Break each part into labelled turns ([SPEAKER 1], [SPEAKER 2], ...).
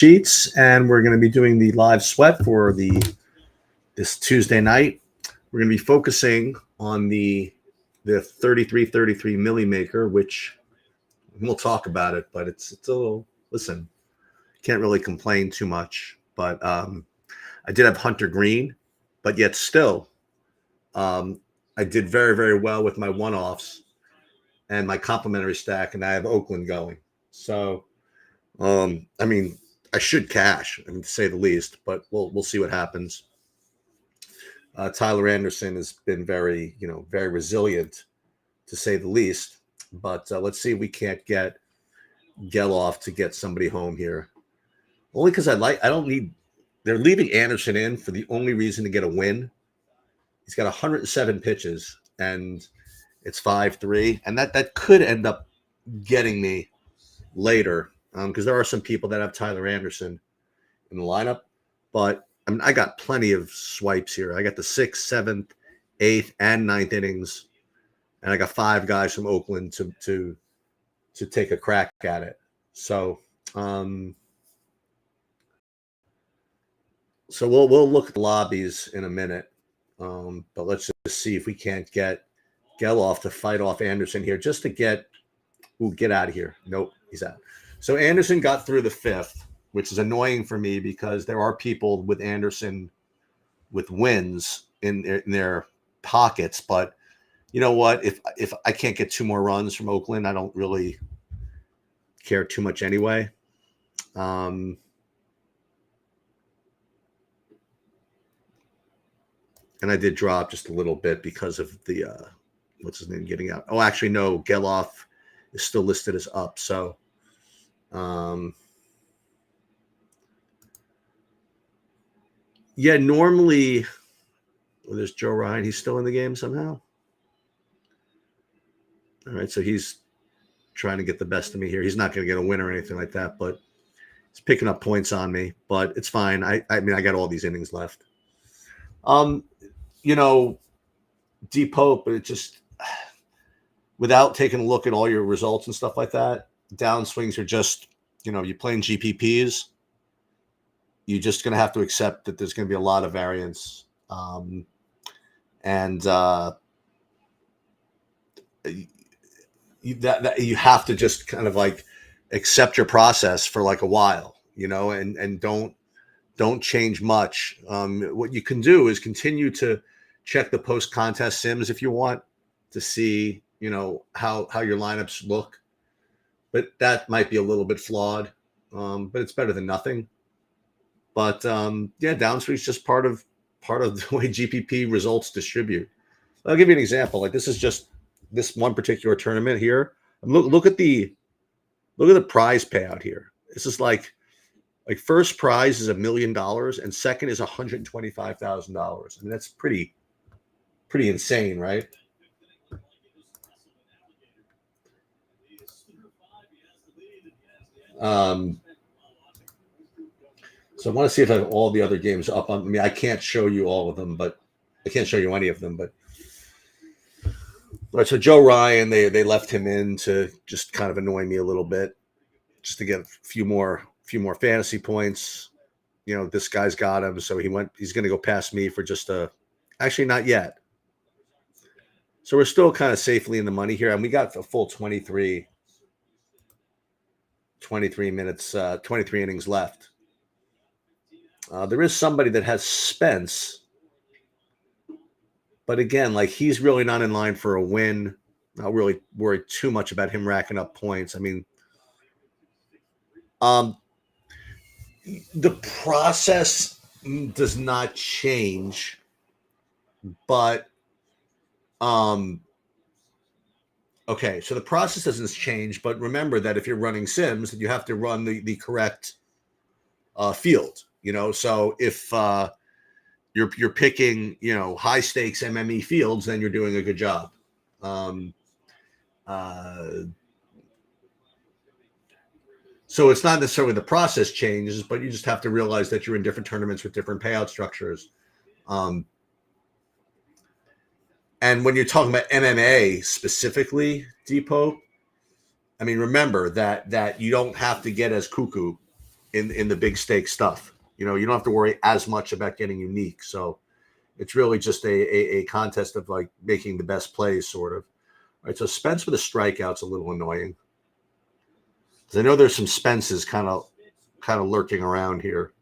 [SPEAKER 1] Sheets, and we're going to be doing the live sweat for this Tuesday night. We're going to be focusing on the 33 milli maker, which we'll talk about it, but it's a little, listen, can't really complain too much. But I did have Hunter Green, but yet still, I did very, very well with my one-offs and my complimentary stack, and I have Oakland going. So, I mean, I should cash, to say the least, but we'll see what happens. Tyler Anderson has been very resilient, to say the least. But let's see if we can't get Geloff to get somebody home here. Only because they're leaving Anderson in for the only reason to get a win. He's got 107 pitches, and it's 5-3, and that could end up getting me later. Because there are some people that have Tyler Anderson in the lineup, but I got plenty of swipes here. I got the 6th, 7th, 8th, and 9th innings, and I got 5 guys from Oakland to take a crack at it. So, we'll look at the lobbies in a minute, but let's just see if we can't get Geloff to fight off Anderson here, just to get out of here. Nope, he's out. So Anderson got through the 5th, which is annoying for me because there are people with Anderson with wins in their pockets. But you know what? If I can't get 2 more runs from Oakland, I don't really care too much anyway. And I did drop just a little bit because of the what's his name getting out. Oh, actually, no, Geloff is still listed as up. So. Yeah, normally there's Joe Ryan. He's still in the game somehow. All right, so he's trying to get the best of me here. He's not going to get a win or anything like that, but he's picking up points on me. But it's fine. I mean, I got all these innings left. D Pope, it just without taking a look at all your results and stuff like that. Downswings are just, you're playing GPPs. You're just going to have to accept that there's going to be a lot of variance. You have to just kind of like accept your process for like a while, and don't change much. What you can do is continue to check the post-contest sims if you want to see, how your lineups look. But that might be a little bit flawed, but it's better than nothing. But downswing is just part of the way GPP results distribute. I'll give you an example. Like this is just this one particular tournament here. Look at the prize payout here. This is like first prize is $1 million and second is $125,000. I mean that's pretty insane, right? So I want to see if I have all the other games up on. I mean, I can't show you all of them, but I can't show you any of them. But all right, so Joe Ryan, they left him in to just kind of annoy me a little bit, just to get a few more fantasy points. This guy's got him, so he's going to go past me for just actually not yet. So we're still kind of safely in the money here, and we got a full 23 minutes, 23 innings left. There is somebody that has Spence, but again, like he's really not in line for a win. Not really worried too much about him racking up points. I mean, the process does not change, but okay, so the process doesn't change, but remember that if you're running sims, you have to run the correct field. So if you're picking, high stakes MME fields, then you're doing a good job. So it's not necessarily the process changes, but you just have to realize that you're in different tournaments with different payout structures. And when you're talking about MMA specifically, Depot, I mean, remember that you don't have to get as cuckoo in the big stake stuff. You know, you don't have to worry as much about getting unique. So it's really just a contest of like making the best plays, sort of. All right, so Spence with a strikeout's a little annoying. Because I know there's some Spences kind of lurking around here.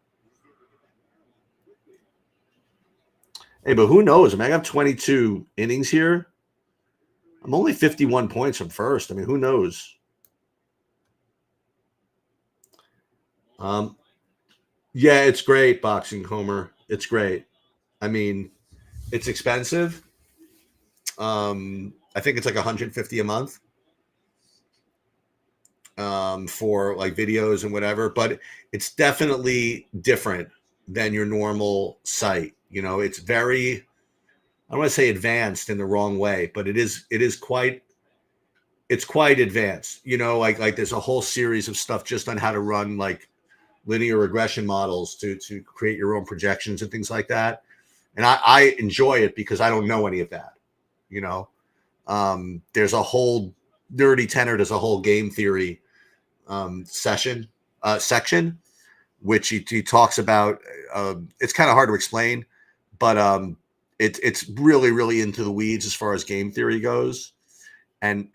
[SPEAKER 1] Hey, but who knows? I mean, I got 22 innings here. I'm only 51 points from first. I mean, who knows? Yeah, it's great, Boxing Homer. It's great. I mean, it's expensive. I think it's like 150 a month for like videos and whatever, but it's definitely different than your normal site. You know, it's very, I don't want to say advanced in the wrong way, but it is quite, it's quite advanced. You know, like there's a whole series of stuff just on how to run like linear regression models to create your own projections and things like that. And I enjoy it because I don't know any of that. You know, there's a whole Nerdy Tenor does a whole game theory section, which he talks about. It's kind of hard to explain, but it's really into the weeds as far as game theory goes, and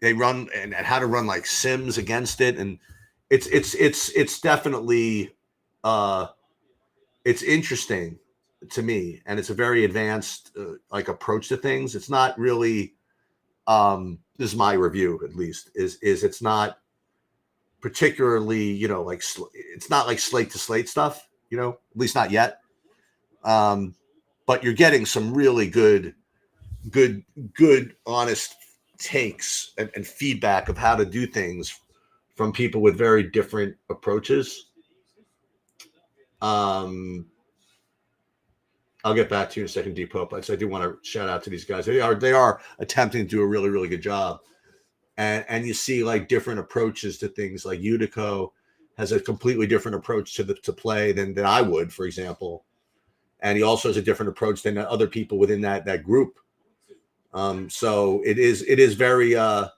[SPEAKER 1] they run and how to run like sims against it, and it's definitely it's interesting to me, and it's a very advanced like approach to things. It's not really this is my review at least is it's not particularly, you know, like it's not like slate to slate stuff, you know, at least not yet. But you're getting some really good, honest takes and feedback of how to do things from people with very different approaches. I'll get back to you in a second, Depot. But I do want to shout out to these guys. They are attempting to do a really good job. And you see like different approaches to things. Like Utico has a completely different approach to play than I would, for example. And he also has a different approach than other people within that group. So it is very. I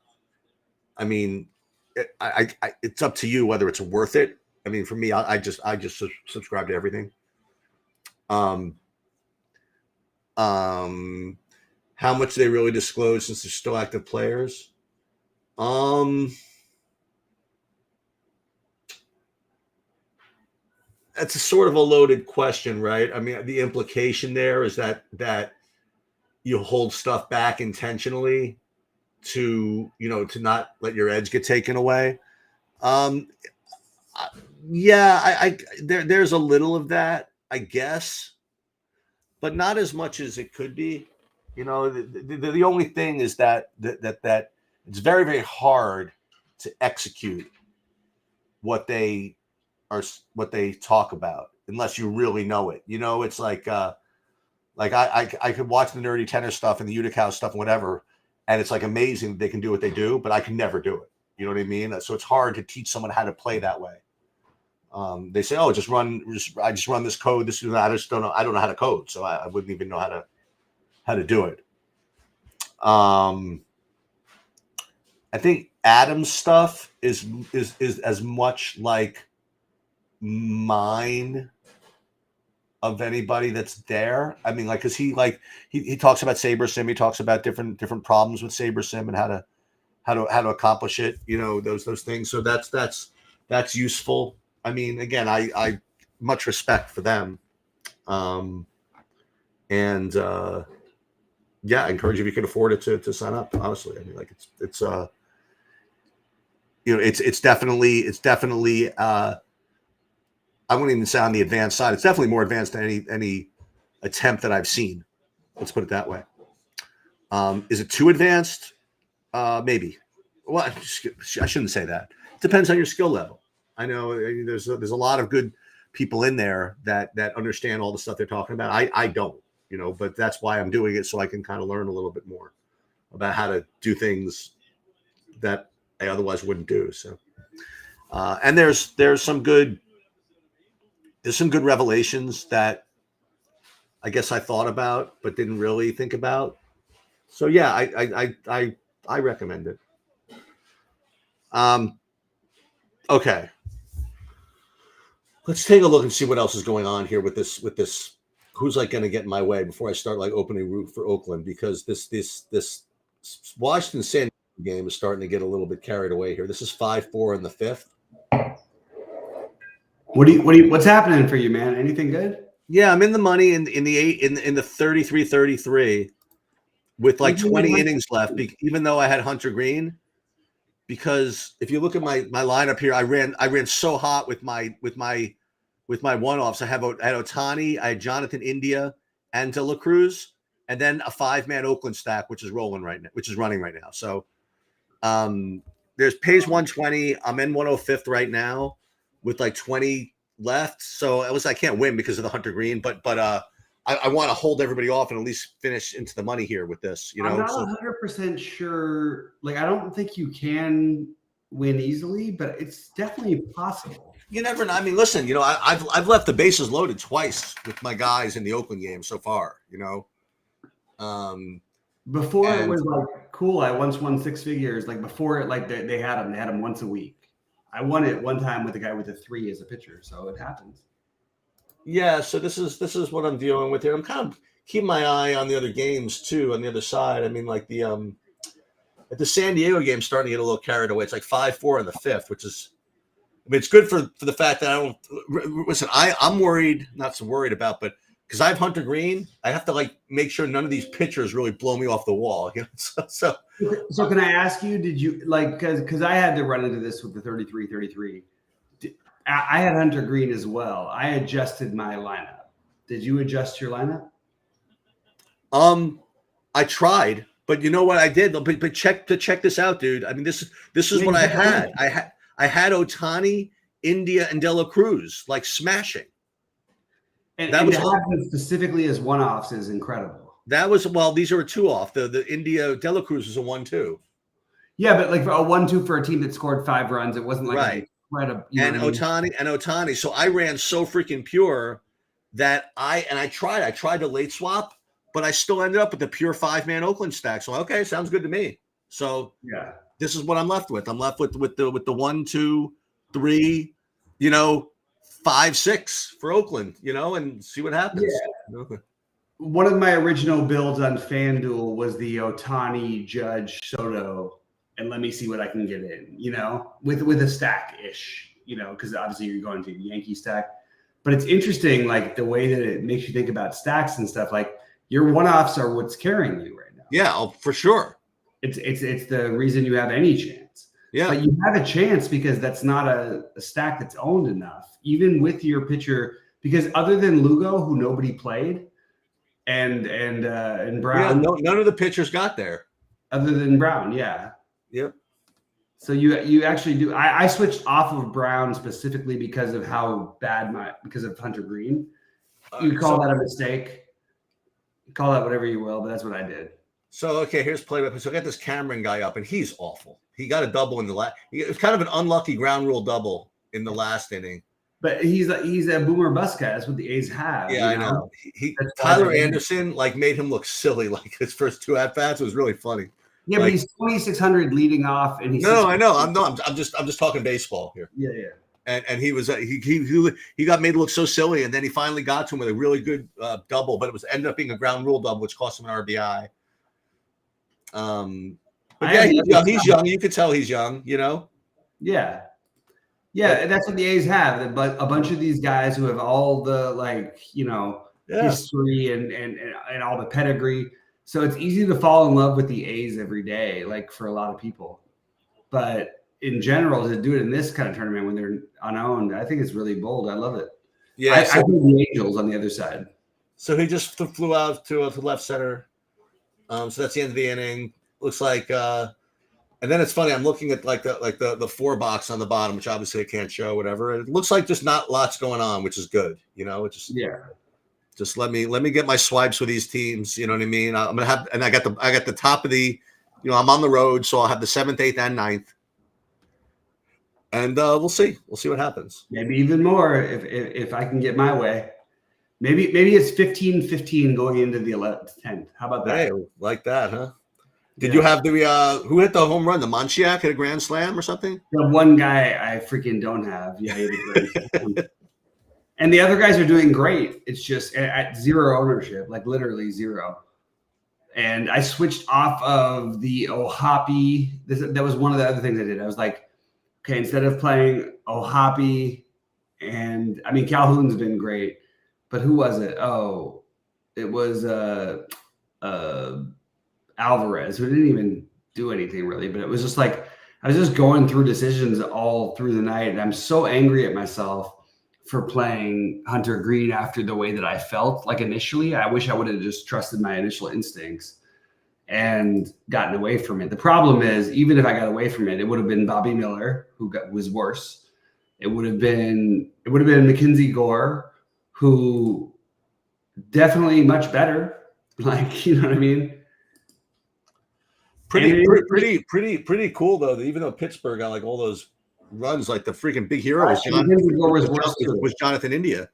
[SPEAKER 1] mean, it's up to you whether it's worth it. I mean, for me, I just subscribe to everything. How much they really disclose since they're still active players. That's a sort of a loaded question, right? I mean, the implication there is that you hold stuff back intentionally to, you know, to not let your edge get taken away. Um, yeah, there's a little of that, I guess, but not as much as it could be. You know, the only thing is that it's very hard to execute what they what they talk about unless you really know it. You know, it's like I could watch the Nerdy Tenor stuff and the Utica stuff and whatever, and it's like amazing they can do what they do, but I can never do it. You know what I mean? So it's hard to teach someone how to play that way. They say, "Oh, I just run this code. This is I just don't know. I don't know how to code, so I wouldn't even know how to do it." I think Adam's stuff is as much like mine of anybody that's there. I mean, like, because he talks about SaberSim, he talks about different problems with SaberSim and how to accomplish it. You know, those things. So that's useful. I mean, again, I much respect for them, and yeah, I encourage you if you can afford it to sign up. Honestly, I mean, like it's you know, it's definitely I wouldn't even say on the advanced side. It's definitely more advanced than any attempt that I've seen. Let's put it that way. Is it too advanced? Maybe. Well, I shouldn't say that. It depends on your skill level. I know there's a lot of good people in there that understand all the stuff they're talking about. I don't, you know, but that's why I'm doing it, so I can kind of learn a little bit more about how to do things that I otherwise wouldn't do. So, and there's some good revelations that I guess I thought about but didn't really think about. So yeah, I recommend it. Okay. Let's take a look and see what else is going on here with this. Who's like going to get in my way before I start like opening root for Oakland, because this Washington San Diego game is starting to get a little bit carried away here. This is 5-4 in the fifth.
[SPEAKER 2] What's happening for you, man? Anything good?
[SPEAKER 1] Yeah, I'm in the money in the 33-33 with like 20 innings left, even though I had Hunter Green. Because if you look at my lineup here, I ran so hot with my one-offs. I had Ohtani, I had Jonathan India, and De La Cruz, and then a 5-man Oakland stack, which is running right now. So there's pays 120. I'm in 105th right now with like 20 left. So I can't win because of the Hunter Green, but I want to hold everybody off and at least finish into the money here with this.
[SPEAKER 2] I'm not 100% sure. Like, I don't think you can win easily, but it's definitely possible.
[SPEAKER 1] You never know. I mean, listen, I've left the bases loaded twice with my guys in the Oakland game so far.
[SPEAKER 2] Before it was like cool. I once won 6 figures. Like before, like they had him once a week. I won it one time with a guy with a 3 as a pitcher, so it happens.
[SPEAKER 1] Yeah, so this is what I'm dealing with here. I'm kind of keeping my eye on the other games too, on the other side. I mean, like the San Diego game starting to get a little carried away. It's like 5-4 in the fifth, which is, I mean, it's good for the fact that I don't listen. I'm worried, not so worried about, but because I have Hunter Green, I have to like make sure none of these pitchers really blow me off the wall. So
[SPEAKER 2] can I ask you? Did you like because I had to run into this with the 33-33. I had Hunter Green as well. I adjusted my lineup. Did you adjust your lineup?
[SPEAKER 1] I tried, but you know what I did? But check this out, dude. I mean, this is what I had. I had Ohtani, India, and De La Cruz like smashing.
[SPEAKER 2] And that was happening specifically as one-offs is incredible.
[SPEAKER 1] That was these are a 2-off. The India De La Cruz was a 1-2.
[SPEAKER 2] Yeah, but like a 1-2 for a team that scored 5 runs, it wasn't like
[SPEAKER 1] right. Ohtani. So I ran so freaking pure that I tried to late swap, but I still ended up with the pure 5-man Oakland stack. So okay, sounds good to me. So
[SPEAKER 2] yeah,
[SPEAKER 1] this is what I'm left with. I'm left with the 1, 2, 3, 5, 6 for Oakland, and see what happens.
[SPEAKER 2] Yeah. One of my original builds on FanDuel was the Ohtani, Judge, Soto, and let me see what I can get in, with a stack-ish, because obviously you're going to the Yankee stack. But it's interesting, like the way that it makes you think about stacks and stuff. Like your one-offs are what's carrying you right now.
[SPEAKER 1] Yeah, for sure.
[SPEAKER 2] It's the reason you have any chance.
[SPEAKER 1] Yeah,
[SPEAKER 2] but you have a chance because that's not a stack that's owned enough, even with your pitcher. Because other than Lugo, who nobody played, and Brown,
[SPEAKER 1] none of the pitchers got there.
[SPEAKER 2] Other than Brown, yeah.
[SPEAKER 1] Yep.
[SPEAKER 2] So you actually do. I switched off of Brown specifically because of how bad because of Hunter Green. You call that a mistake. Call that whatever you will, but that's what I did.
[SPEAKER 1] So okay, here's play. So I got this Cameron guy up, and he's awful. He got a double in the last. It was kind of an unlucky ground rule double in the last inning.
[SPEAKER 2] But he's a boomer bust guy. That's what the A's have.
[SPEAKER 1] Yeah, I know. Tyler Anderson made him look silly. Like his first 2 at bats was really funny.
[SPEAKER 2] Yeah, but he's 2,600 leading off, and he's
[SPEAKER 1] I know. I'm just talking baseball here.
[SPEAKER 2] Yeah.
[SPEAKER 1] And he was he got made to look so silly, and then he finally got to him with a really good double, but it ended up being a ground rule double, which cost him an RBI. But yeah, he's young. You could tell he's young.
[SPEAKER 2] Yeah. That's what the A's have. But a bunch of these guys who have all the history and all the pedigree. So it's easy to fall in love with the A's every day, like for a lot of people. But in general, to do it in this kind of tournament when they're unowned, I think it's really bold. I love it.
[SPEAKER 1] Yeah,
[SPEAKER 2] I think the Angels on the other side.
[SPEAKER 1] So he just flew out to left center. So that's the end of the inning. Looks like, and then it's funny. I'm looking at the 4 box on the bottom, which obviously I can't show. Whatever. It looks like just not lots going on, which is good. Just let me get my swipes with these teams. You know what I mean? I'm gonna have, and I got the top of the, I'm on the road, so I'll have the 7th, 8th, and 9th. And we'll see what happens.
[SPEAKER 2] Maybe even more if I can get my way. Maybe it's 15-15 going into the 11th, 10th. How about that?
[SPEAKER 1] Hey, like that, huh? Did you have the who hit the home run? The Monchiak hit a grand slam or something?
[SPEAKER 2] The one guy I freaking don't have. Yeah, he hit a grand slam. And the other guys are doing great. It's just at zero ownership, like literally zero. And I switched off of the Ohapi. That was one of the other things I did. I was like, okay, instead of playing Ohapi, and I mean Calhoun's been great, but who was it? Oh, it was Alvarez, who didn't even do anything really. But it was just like I was just going through decisions all through the night, and I'm so angry at myself for playing Hunter Green after the way that I felt like initially. I wish I would have just trusted my initial instincts and gotten away from it. The problem is, even if I got away from it, it would have been Bobby Miller, who was worse. It would have been Mackenzie Gore, who definitely much better. Like, you know what I mean?
[SPEAKER 1] Pretty cool though. That even though Pittsburgh got like all those runs, like the freaking big hero was Jonathan India.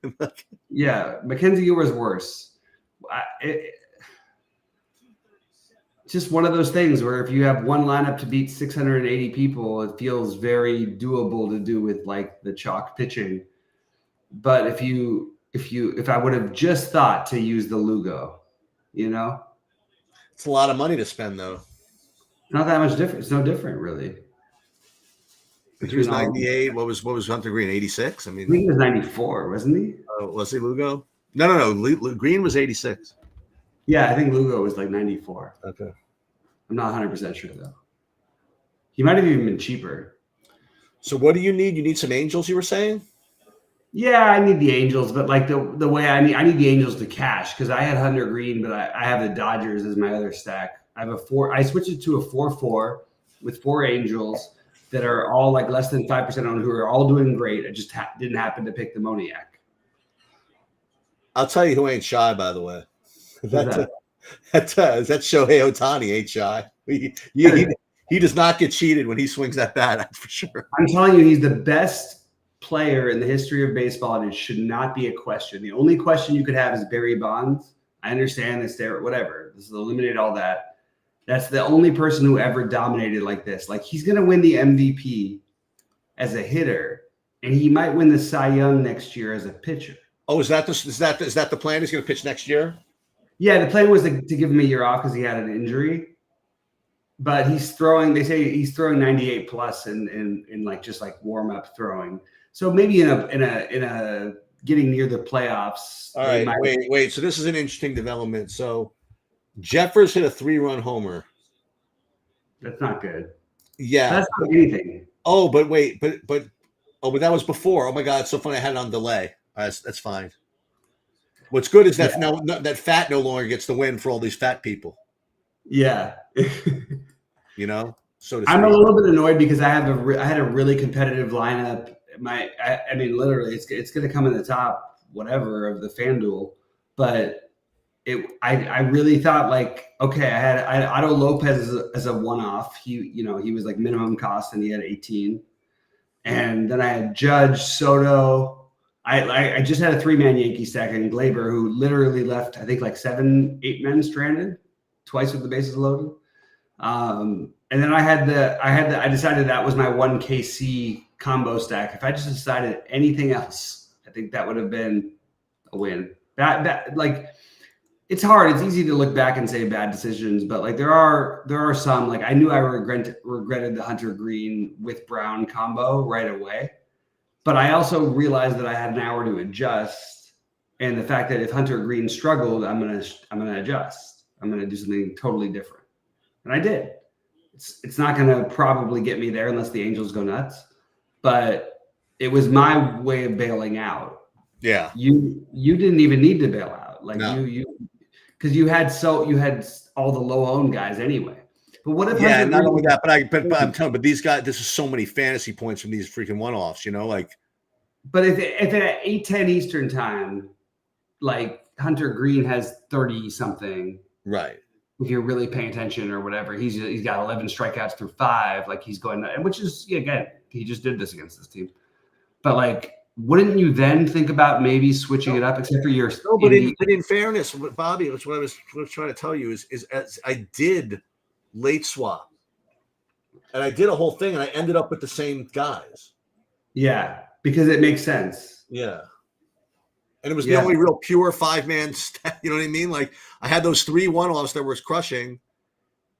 [SPEAKER 2] Yeah, Mackenzie Gore was worse. Just one of those things where if you have one lineup to beat 680 people, it feels very doable to do with like the chalk pitching. But if I would have just thought to use the Lugo, you know,
[SPEAKER 1] it's a lot of money to spend though.
[SPEAKER 2] Not that much different. It's no different really.
[SPEAKER 1] He was 98. What was Hunter Green? 86. I mean,
[SPEAKER 2] he was 94, wasn't he?
[SPEAKER 1] Was he Lugo? No. Green was 86.
[SPEAKER 2] Yeah, I think Lugo was like 94.
[SPEAKER 1] Okay.
[SPEAKER 2] I'm not 100% sure though. He might have even been cheaper.
[SPEAKER 1] So what do you need? You need some Angels, you were saying?
[SPEAKER 2] Yeah, I need the Angels, but like the way I need the Angels to cash because I had Hunter Green, but I have the Dodgers as my other stack. I have I switched it to a 4-4 with 4 Angels that are all like less than 5% owned, who are all doing great. I just didn't happen to pick the Moniak.
[SPEAKER 1] I'll tell you who ain't shy, by the way. That's Shohei Ohtani ain't shy. He does not get cheated when he swings that bat, that's for sure.
[SPEAKER 2] I'm telling you, he's the best player in the history of baseball, and it should not be a question. The only question you could have is Barry Bonds. I understand this there, whatever. This will eliminate all that. That's the only person who ever dominated like this. Like he's going to win the MVP as a hitter, and he might win the Cy Young next year as a pitcher.
[SPEAKER 1] Oh, is that the plan? He's going to pitch next year?
[SPEAKER 2] Yeah, the plan was to give him a year off because he had an injury. But he's throwing. They say he's throwing 98 plus in like just like warm up throwing. So maybe in a getting near the playoffs.
[SPEAKER 1] All right, wait. So this is an interesting development. So Jeffers hit a 3-run homer.
[SPEAKER 2] That's not good.
[SPEAKER 1] Yeah,
[SPEAKER 2] that's not anything.
[SPEAKER 1] Oh, but wait, but that was before. Oh my God, it's so funny. I had it on delay. That's fine. What's good is that now that Fat no longer gets the win for all these fat people.
[SPEAKER 2] Yeah.
[SPEAKER 1] You know, so
[SPEAKER 2] I'm a little bit annoyed because I had a really competitive lineup. I mean, literally, it's going to come in the top whatever of the FanDuel, but I really thought like, okay, I had Otto Lopez as a one-off. He was like minimum cost and he had 18, and then I had Judge, Soto. I just had a 3-man Yankee stack and Glaber, who literally left I think like 7-8 men stranded twice with the bases loaded. And then I decided that was my 1 KC combo stack. If I just decided anything else, I think that would have been a win. That like, it's hard. It's easy to look back and say bad decisions, but like there are some, like I knew I regretted the Hunter Green with Brown combo right away, but I also realized that I had an hour to adjust, and the fact that if Hunter Green struggled, I'm gonna adjust. I'm gonna do something totally different. And I did. It's not going to probably get me there unless the Angels go nuts, but it was my way of bailing out.
[SPEAKER 1] Yeah.
[SPEAKER 2] You didn't even need to bail out. Like
[SPEAKER 1] no.
[SPEAKER 2] because you had all the low owned guys anyway. But what if
[SPEAKER 1] not only that, but I'm telling you, but these guys, this is so many fantasy points from these freaking one-offs, you know, like.
[SPEAKER 2] But if at 8:10 Eastern time, like Hunter Green has 30 something.
[SPEAKER 1] Right.
[SPEAKER 2] If you're really paying attention or whatever, he's got 11 strikeouts through 5. Like he's going, which is again, he just did this against this team. But like, wouldn't you then think about maybe switching it up? Except for your
[SPEAKER 1] but in fairness, Bobby, what I was trying to tell you is as I did late swap, and I did a whole thing, and I ended up with the same guys.
[SPEAKER 2] Yeah, because it makes sense.
[SPEAKER 1] Yeah. And it was the only real pure 5-man stack. You know what I mean? Like I had those 3 1-offs that was crushing,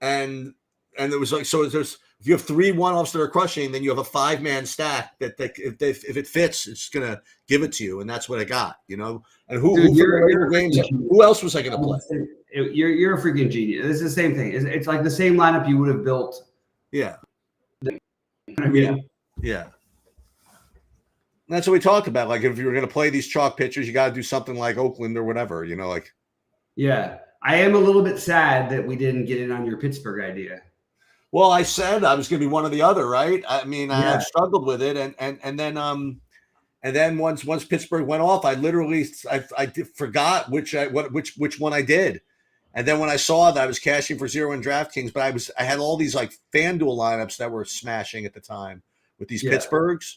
[SPEAKER 1] and it was like, so there's, if you have 3 1-offs that are crushing, then you have a 5-man stack that if it fits, it's gonna give it to you, and that's what I got. You know, and who else was I gonna play?
[SPEAKER 2] You're a freaking genius. It's the same thing. It's like the same lineup you would have built.
[SPEAKER 1] Yeah.
[SPEAKER 2] I mean,
[SPEAKER 1] yeah. That's what we talked about. Like, if you were going to play these chalk pitchers, you got to do something like Oakland or whatever, you know, like.
[SPEAKER 2] Yeah. I am a little bit sad that we didn't get in on your Pittsburgh idea.
[SPEAKER 1] Well, I said I was going to be one or the other, right? I mean, I struggled with it. And then once Pittsburgh went off, I literally, forgot which one I did. And then when I saw that I was cashing for 0 in DraftKings, but I had all these like FanDuel lineups that were smashing at the time with these Pittsburghs.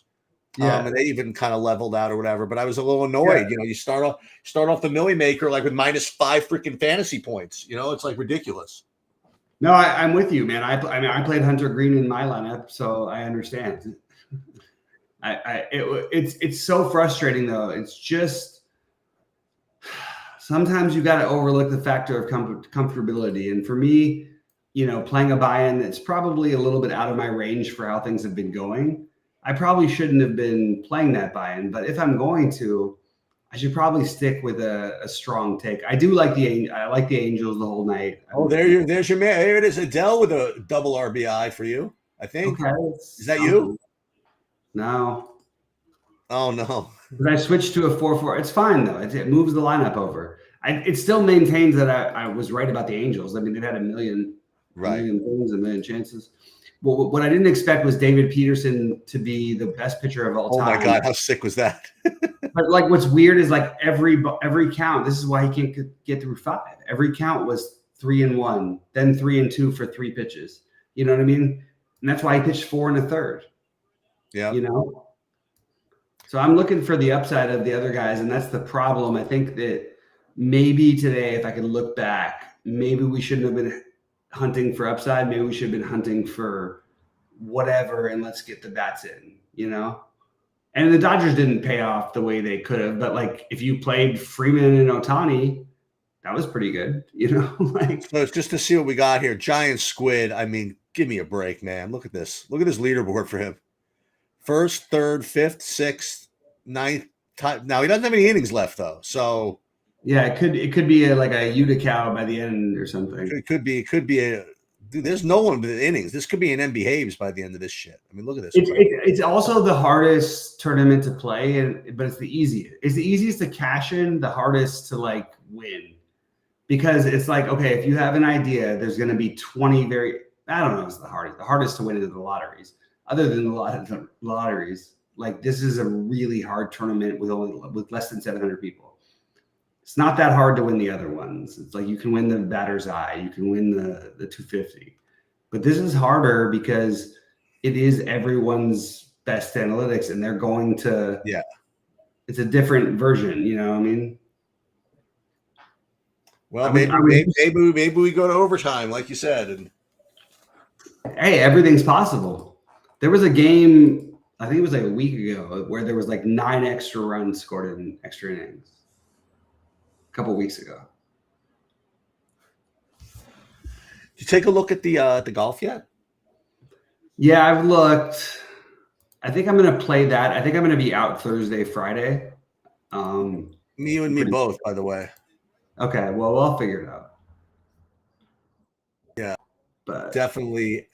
[SPEAKER 1] Yeah, and they even kind of leveled out or whatever. But I was a little annoyed. Yeah. You know, you start off the Millie Maker like with -5 freaking fantasy points. You know, it's like ridiculous.
[SPEAKER 2] No, I'm with you, man. I I played Hunter Green in my lineup, so I understand. It's so frustrating though. It's just sometimes you got to overlook the factor of comfortability. And for me, you know, playing a buy-in that's probably a little bit out of my range for how things have been going, I probably shouldn't have been playing that buy-in, but if I'm going to, I should probably stick with a strong take. I like the Angels the whole night.
[SPEAKER 1] Oh, there's your man. Here it is, Adele with a double RBI for you, I think. Okay. Is that you?
[SPEAKER 2] No.
[SPEAKER 1] Oh no.
[SPEAKER 2] But I switched to a 4-4. It's fine though. It moves the lineup over. It still maintains that I was right about the Angels. I mean, they've had a million chances. Well, what I didn't expect was David Peterson to be the best pitcher of all time.
[SPEAKER 1] Oh my God, how sick was that?
[SPEAKER 2] But like, what's weird is like every count. This is why he can't get through 5. Every count was 3-1, then 3-2 for 3 pitches. You know what I mean? And that's why he pitched 4 1/3.
[SPEAKER 1] Yeah.
[SPEAKER 2] You know. So I'm looking for the upside of the other guys, and that's the problem. I think that maybe today, if I could look back, maybe we shouldn't have been hunting for upside. Maybe we should have been hunting for whatever, and let's get the bats in, you know? And the Dodgers didn't pay off the way they could have, but like if you played Freeman and Ohtani, that was pretty good, you know? Like,
[SPEAKER 1] so it's just to see what we got here. Giant squid. I mean, give me a break, man. Look at this. Look at this leaderboard for him. 1st, 3rd, 5th, 6th, 9th. Now he doesn't have any innings left though, so.
[SPEAKER 2] Yeah, it could be like a Utica by the end or something.
[SPEAKER 1] It could be a dude. There's no one with innings. This could be an behaves by the end of this shit. I mean, look at this.
[SPEAKER 2] It's also the hardest tournament to play, but it's the easiest. It's the easiest to cash in, the hardest to like win, because it's like, okay, if you have an idea, there's going to be 20 I don't know. It's the hardest to win is the lotteries. Other than the lotteries, like this is a really hard tournament with less than 700 people. It's not that hard to win the other ones. It's like you can win the batter's eye, you can win the 250. But this is harder because it is everyone's best analytics, and they're going to it's a different version, you know what I mean?
[SPEAKER 1] Well, maybe we go to overtime, like you said. And
[SPEAKER 2] hey, everything's possible. There was a game, I think it was like a week ago, where there was like 9 extra runs scored in extra innings. Couple weeks ago.
[SPEAKER 1] Did you take a look at the golf yet?
[SPEAKER 2] Yeah, I've looked. I think I'm going to play that. I think I'm going to be out Thursday, Friday.
[SPEAKER 1] You and me both, by the way.
[SPEAKER 2] Okay, well, I'll figure it out.
[SPEAKER 1] Yeah,
[SPEAKER 2] but
[SPEAKER 1] definitely.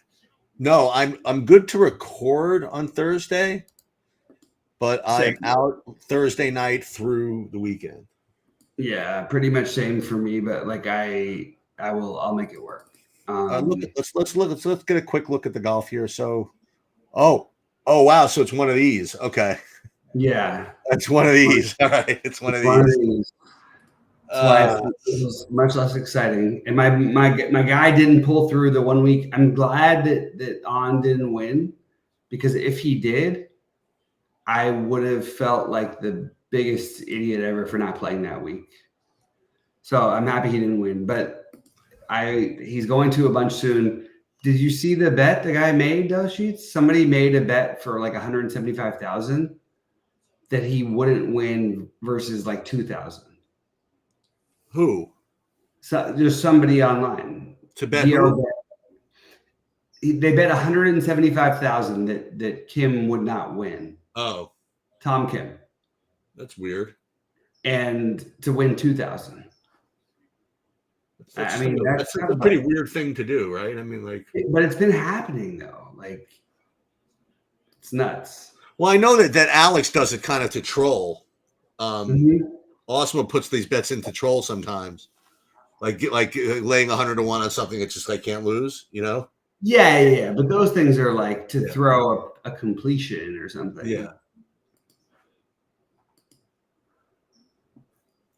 [SPEAKER 1] No, I'm good to record on Thursday, but I'm out Thursday night through the weekend.
[SPEAKER 2] Yeah, pretty much same for me, but like I'll make it work.
[SPEAKER 1] Let's get a quick look at the golf here. So, oh wow, so it's one of these. Okay.
[SPEAKER 2] Yeah,
[SPEAKER 1] it's one of these. All right, it's one of these.
[SPEAKER 2] That's why it's much less exciting. And my guy didn't pull through the 1 week. I'm glad that On didn't win, because if he did, I would have felt like the biggest idiot ever for not playing that week. So I'm happy he didn't win, but he's going to a bunch soon. Did you see the bet the guy made, though, Sheets? Somebody made a bet for like 175,000 that he wouldn't win versus like 2,000.
[SPEAKER 1] Who?
[SPEAKER 2] So there's somebody online
[SPEAKER 1] To bet who?
[SPEAKER 2] They bet 175,000 that Kim would not win.
[SPEAKER 1] Oh,
[SPEAKER 2] Tom Kim.
[SPEAKER 1] that's weird.
[SPEAKER 2] And to win 2,000. I mean,
[SPEAKER 1] that's a pretty weird thing to do, right? I mean, like,
[SPEAKER 2] but it's been happening though. Like, it's nuts.
[SPEAKER 1] Well, I know that Alex does it kind of to troll. Osmo puts these bets into troll sometimes, like laying 100-1 on something that's just like can't lose, you know?
[SPEAKER 2] Yeah. But those things are like to throw a completion or something.
[SPEAKER 1] Yeah.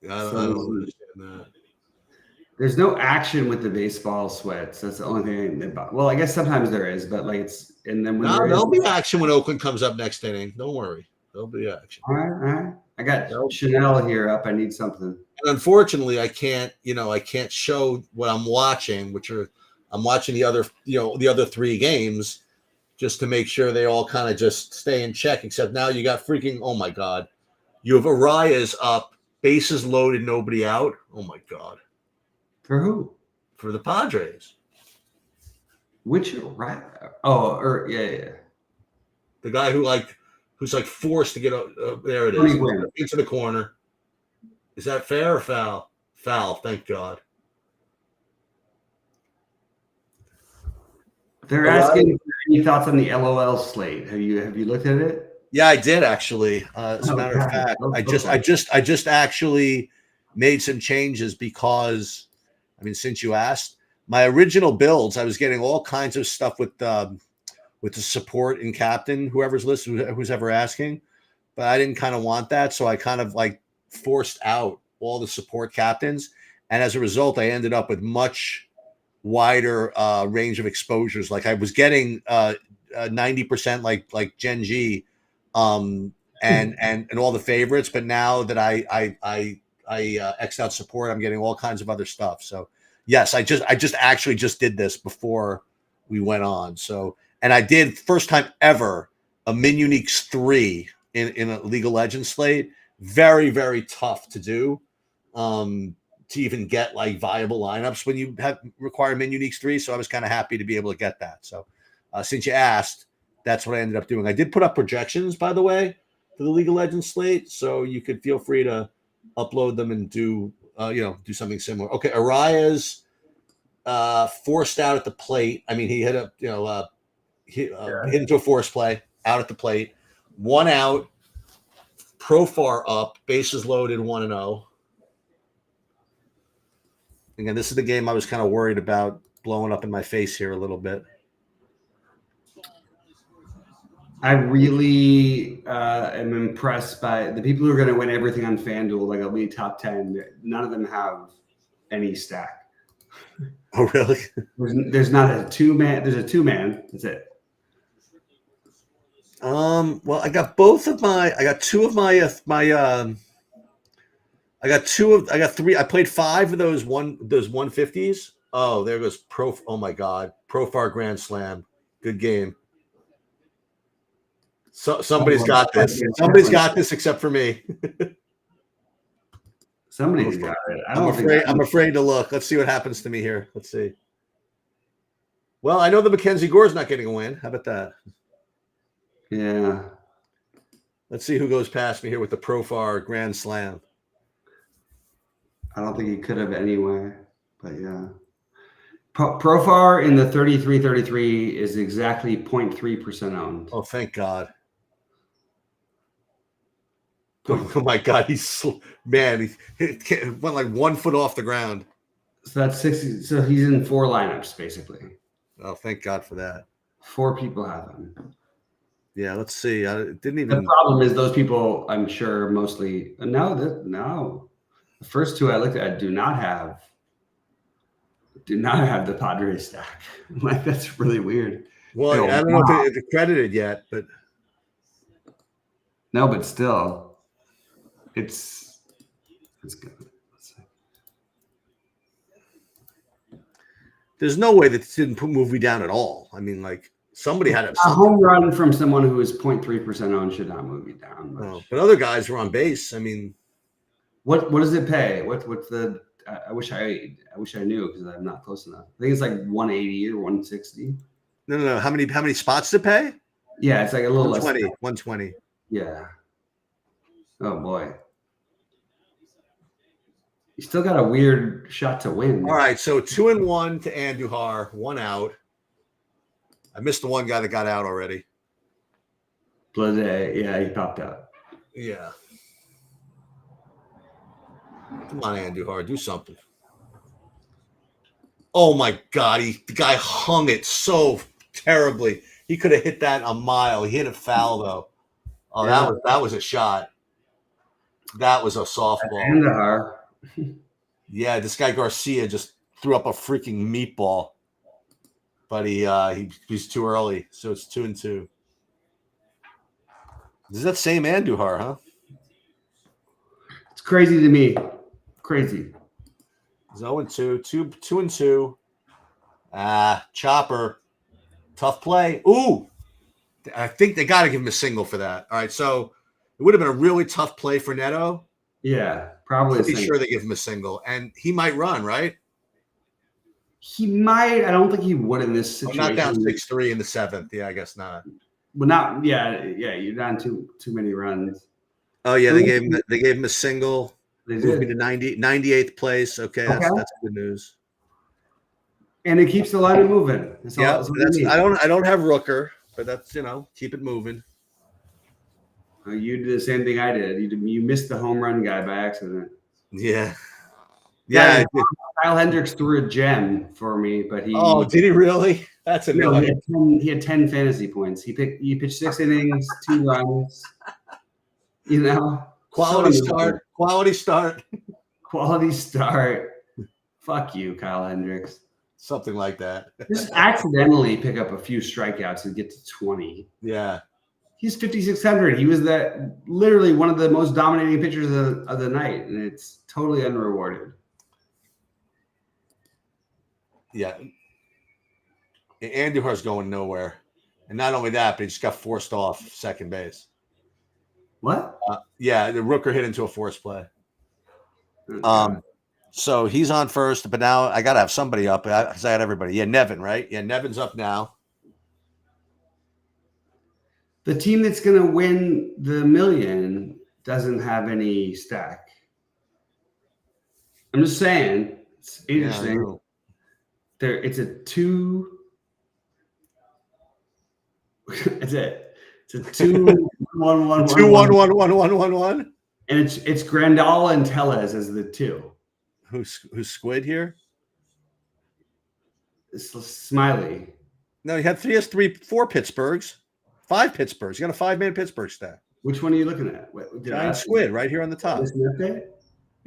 [SPEAKER 1] I don't understand that.
[SPEAKER 2] There's no action with the baseball sweats. That's the only thing. Well, I guess sometimes there is, but like and then when
[SPEAKER 1] there'll be action when Oakland comes up next inning. Don't worry, there'll be action.
[SPEAKER 2] All right. I got Chanel here up. I need something.
[SPEAKER 1] And unfortunately, I can't show what I'm watching, I'm watching the other 3 games just to make sure they all kind of just stay in check. Except now you got freaking, oh my God, you have Arias up, bases loaded, nobody out. Oh my God.
[SPEAKER 2] For who?
[SPEAKER 1] For the Padres.
[SPEAKER 2] Which right? Oh, yeah.
[SPEAKER 1] The guy who's forced to get there. It is into the corner. Is that fair or foul? Foul. Thank God.
[SPEAKER 2] They're asking any thoughts on the LOL slate. Have you looked at it?
[SPEAKER 1] Yeah, I did actually. As a matter of fact, I just actually made some changes because, I mean, since you asked, my original builds, I was getting all kinds of stuff with the support and captain, whoever's listening, who's ever asking, but I didn't kind of want that, so I kind of like forced out all the support captains, and as a result, I ended up with much wider range of exposures. Like I was getting 90% like Gen G, and all the favorites, but now that I X'd out support, I'm getting all kinds of other stuff. So yes, I just actually just did this before we went on. So, and I did first time ever a Min Uniques 3 in a League of Legends slate. Very, very tough to do. To even get like viable lineups when you require Min Uniques 3. So I was kind of happy to be able to get that. So since you asked, that's what I ended up doing. I did put up projections, by the way, for the League of Legends slate. So you could feel free to upload them and do something similar. Okay. Arias forced out at the plate. I mean, he hit hit into a force play out at the plate, 1 out, Profar up, bases loaded, 1-0. Again, this is the game I was kind of worried about blowing up in my face here a little bit.
[SPEAKER 2] I really am impressed by the people who are going to win everything on FanDuel, like Elite Top 10. None of them have any stack.
[SPEAKER 1] Oh, really?
[SPEAKER 2] There's not a 2-man. There's a 2-man. That's it.
[SPEAKER 1] Well, I got I got 3. I played 5 of those 150s. Oh, there goes oh my God. Profar Grand Slam. Good game. So somebody's got this. Somebody's got this except for me.
[SPEAKER 2] Somebody's got it.
[SPEAKER 1] I'm afraid to look. Let's see what happens to me here. Let's see. Well, I know the Mackenzie Gore's not getting a win. How about that?
[SPEAKER 2] Yeah.
[SPEAKER 1] Let's see who goes past me here with the Profar Grand Slam.
[SPEAKER 2] I don't think he could have anyway, but yeah. Profar in the 33-33 is exactly 0.3% owned.
[SPEAKER 1] Oh, thank God. Oh my God, he went like 1 foot off the ground.
[SPEAKER 2] So that's 60. So he's in 4 lineups basically.
[SPEAKER 1] Oh, thank God for that.
[SPEAKER 2] 4 people have him.
[SPEAKER 1] Yeah, let's see. I didn't even.
[SPEAKER 2] The problem is those people, I'm sure, mostly. No. The first 2 I looked at do not have the Padres stack. Like, that's really weird.
[SPEAKER 1] Well, I don't know if it's accredited yet, but
[SPEAKER 2] no, but still. It's good.
[SPEAKER 1] There's no way that this didn't move me down at all. I mean, like, Somebody had
[SPEAKER 2] a home run from someone who is 0.3% owned should not move you down much.
[SPEAKER 1] But other guys were on base. I mean,
[SPEAKER 2] what does it pay? What's the? I wish I knew because I'm not close enough. I think it's like 180 or 160.
[SPEAKER 1] No. How many spots to pay?
[SPEAKER 2] Yeah, it's like a little
[SPEAKER 1] 120,
[SPEAKER 2] less.
[SPEAKER 1] 120.
[SPEAKER 2] Yeah. Oh boy. You still got a weird shot to win.
[SPEAKER 1] All right, so 2-1 to Andujar, 1 out. I missed the one guy that got out already.
[SPEAKER 2] Blade, yeah, he popped out.
[SPEAKER 1] Yeah. Come on, Andujar, do something. Oh my God, the guy hung it so terribly. He could have hit that a mile. He hit it foul though. Oh, yeah. that was a shot. That was a softball.
[SPEAKER 2] Andujar.
[SPEAKER 1] Yeah, this guy Garcia just threw up a freaking meatball, but he's too early, so it's 2-2. This is that same Andujar, huh?
[SPEAKER 2] It's crazy to me. Crazy.
[SPEAKER 1] 0-2, 2-2. Chopper, tough play. Ooh, I think they got to give him a single for that. All right, so it would have been a really tough play for Neto.
[SPEAKER 2] Yeah, probably.
[SPEAKER 1] I'm pretty sure they give him a single, and he might run, right?
[SPEAKER 2] He might. I don't think he would in this situation.
[SPEAKER 1] Not down 6-3 in the 7th. Yeah, I guess not.
[SPEAKER 2] Well, not. Yeah. You're down too many runs.
[SPEAKER 1] Oh yeah, they gave him a single.
[SPEAKER 2] They
[SPEAKER 1] moved
[SPEAKER 2] did.
[SPEAKER 1] me to 98th place. Okay, that's good news.
[SPEAKER 2] And it keeps the line moving.
[SPEAKER 1] I don't have Rooker, but that's keep it moving.
[SPEAKER 2] You did the same thing I did. You missed the home run guy by accident.
[SPEAKER 1] Yeah.
[SPEAKER 2] Kyle Hendricks threw a gem for me, but he.
[SPEAKER 1] Oh, did he really? That's annoying.
[SPEAKER 2] He had 10 fantasy points. He pitched 6 innings, 2 runs.
[SPEAKER 1] Quality start.
[SPEAKER 2] Quality start. Fuck you, Kyle Hendricks.
[SPEAKER 1] Something like that.
[SPEAKER 2] Just accidentally pick up a few strikeouts and get to 20.
[SPEAKER 1] Yeah.
[SPEAKER 2] He's 5,600. He was literally one of the most dominating pitchers of the night, and it's totally unrewarded.
[SPEAKER 1] Yeah. Andujar's going nowhere. And not only that, but he just got forced off second base.
[SPEAKER 2] What?
[SPEAKER 1] Yeah, the Rooker hit into a force play. So he's on first, but now I got to have somebody up because I had everybody. Yeah, Nevin, right? Yeah, Nevin's up now.
[SPEAKER 2] The team that's going to win the million doesn't have stack. I'm just saying. It's interesting. Yeah, it's a 2. That's it. It's a 2-1-1-1.
[SPEAKER 1] 2-1-1-1-1-1-1.
[SPEAKER 2] And it's Grandal and Tellez as the 2.
[SPEAKER 1] Who's Squid here?
[SPEAKER 2] It's Smiley.
[SPEAKER 1] No, he has 4 Pittsburghs, 5 Pittsburghs. You got a 5-man Pittsburgh stack.
[SPEAKER 2] Which one are you looking at?
[SPEAKER 1] Giant Squid right here on the top. He's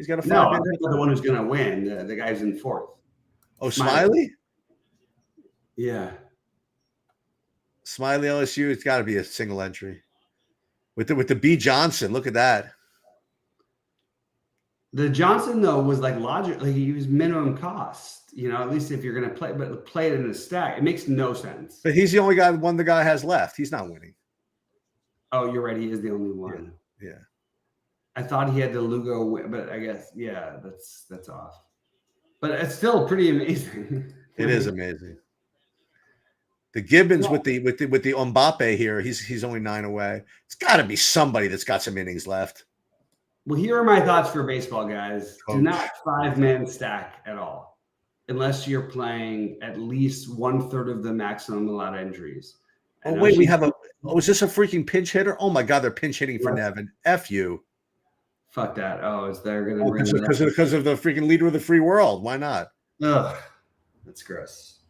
[SPEAKER 1] got a 5-man.
[SPEAKER 2] No, I think the one who's going to win. The guy's in 4th.
[SPEAKER 1] Oh, Smiley?
[SPEAKER 2] Yeah.
[SPEAKER 1] Smiley LSU. It's got to be a single entry. With the B Johnson. Look at that.
[SPEAKER 2] The Johnson though was like logic. Like he was minimum cost. At least if you're going to play it in a stack, it makes no sense.
[SPEAKER 1] But he's the only one the guy has left. He's not winning.
[SPEAKER 2] Oh, you're right. He is the only one.
[SPEAKER 1] Yeah.
[SPEAKER 2] I thought he had the Lugo win, but I guess that's off. But it's still pretty amazing.
[SPEAKER 1] It is amazing. The Gibbons with the Mbappe here, he's only 9 away. It's got to be somebody that's got some innings left.
[SPEAKER 2] Well, here are my thoughts for baseball, guys. Do not 5-man stack at all, unless you're playing at least 1/3 of the maximum allowed entries.
[SPEAKER 1] Oh wait, we have is this a freaking pinch hitter? Oh my God, they're pinch hitting for Nevin. F you.
[SPEAKER 2] Fuck that. Oh, is there going to
[SPEAKER 1] because of the freaking leader of the free world? Why not?
[SPEAKER 2] Ugh, that's gross.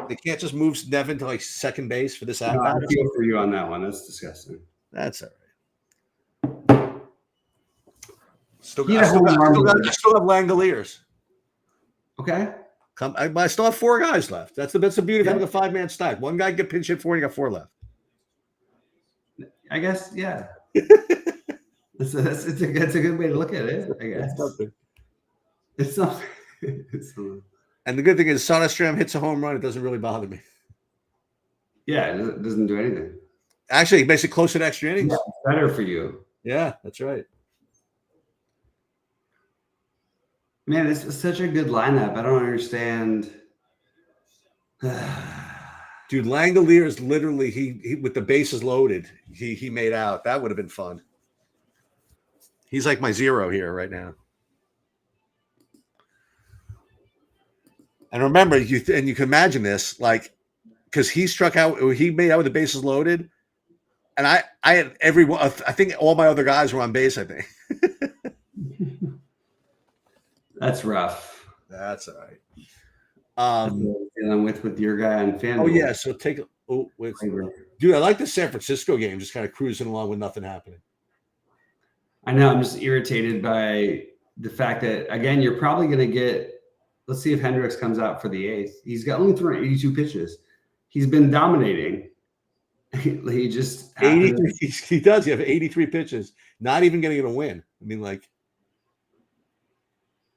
[SPEAKER 1] They can't just move Nevin to like second base for this.
[SPEAKER 2] No, I feel for you on that one. That's disgusting.
[SPEAKER 1] That's all right. Still have Langoliers.
[SPEAKER 2] Okay.
[SPEAKER 1] I still have 4 guys left. That's the beauty of having a 5-man stack. One guy get pinch hit 4, you got 4 left.
[SPEAKER 2] I guess, yeah. It's a good way to look at it, I guess. It's something.
[SPEAKER 1] And the good thing is Soderstrom hits a home run. It doesn't really bother me.
[SPEAKER 2] Yeah, it doesn't do anything.
[SPEAKER 1] Actually, it makes it closer to extra innings.
[SPEAKER 2] Yeah, it's better for you.
[SPEAKER 1] Yeah, that's right.
[SPEAKER 2] Man, this is such a good lineup. I don't understand.
[SPEAKER 1] Dude, Langolier is literally he with the bases loaded. He made out. That would have been fun. He's like my zero here right now. And remember, you can imagine this, like, because he struck out, he made out with the bases loaded, and I had everyone. I think all my other guys were on base. I think
[SPEAKER 2] That's rough.
[SPEAKER 1] that's all right.
[SPEAKER 2] Dealing with your guy on FanDuel.
[SPEAKER 1] Oh yeah, so take dude. I like the San Francisco game, just kind of cruising along with nothing happening.
[SPEAKER 2] I know. I'm just irritated by the fact that again, you're probably going to get. Let's see if Hendricks comes out for the 8th. He's got only thrown 82 pitches. He's been dominating. He just
[SPEAKER 1] 83. He does. You have 83 pitches. Not even getting a win. I mean, like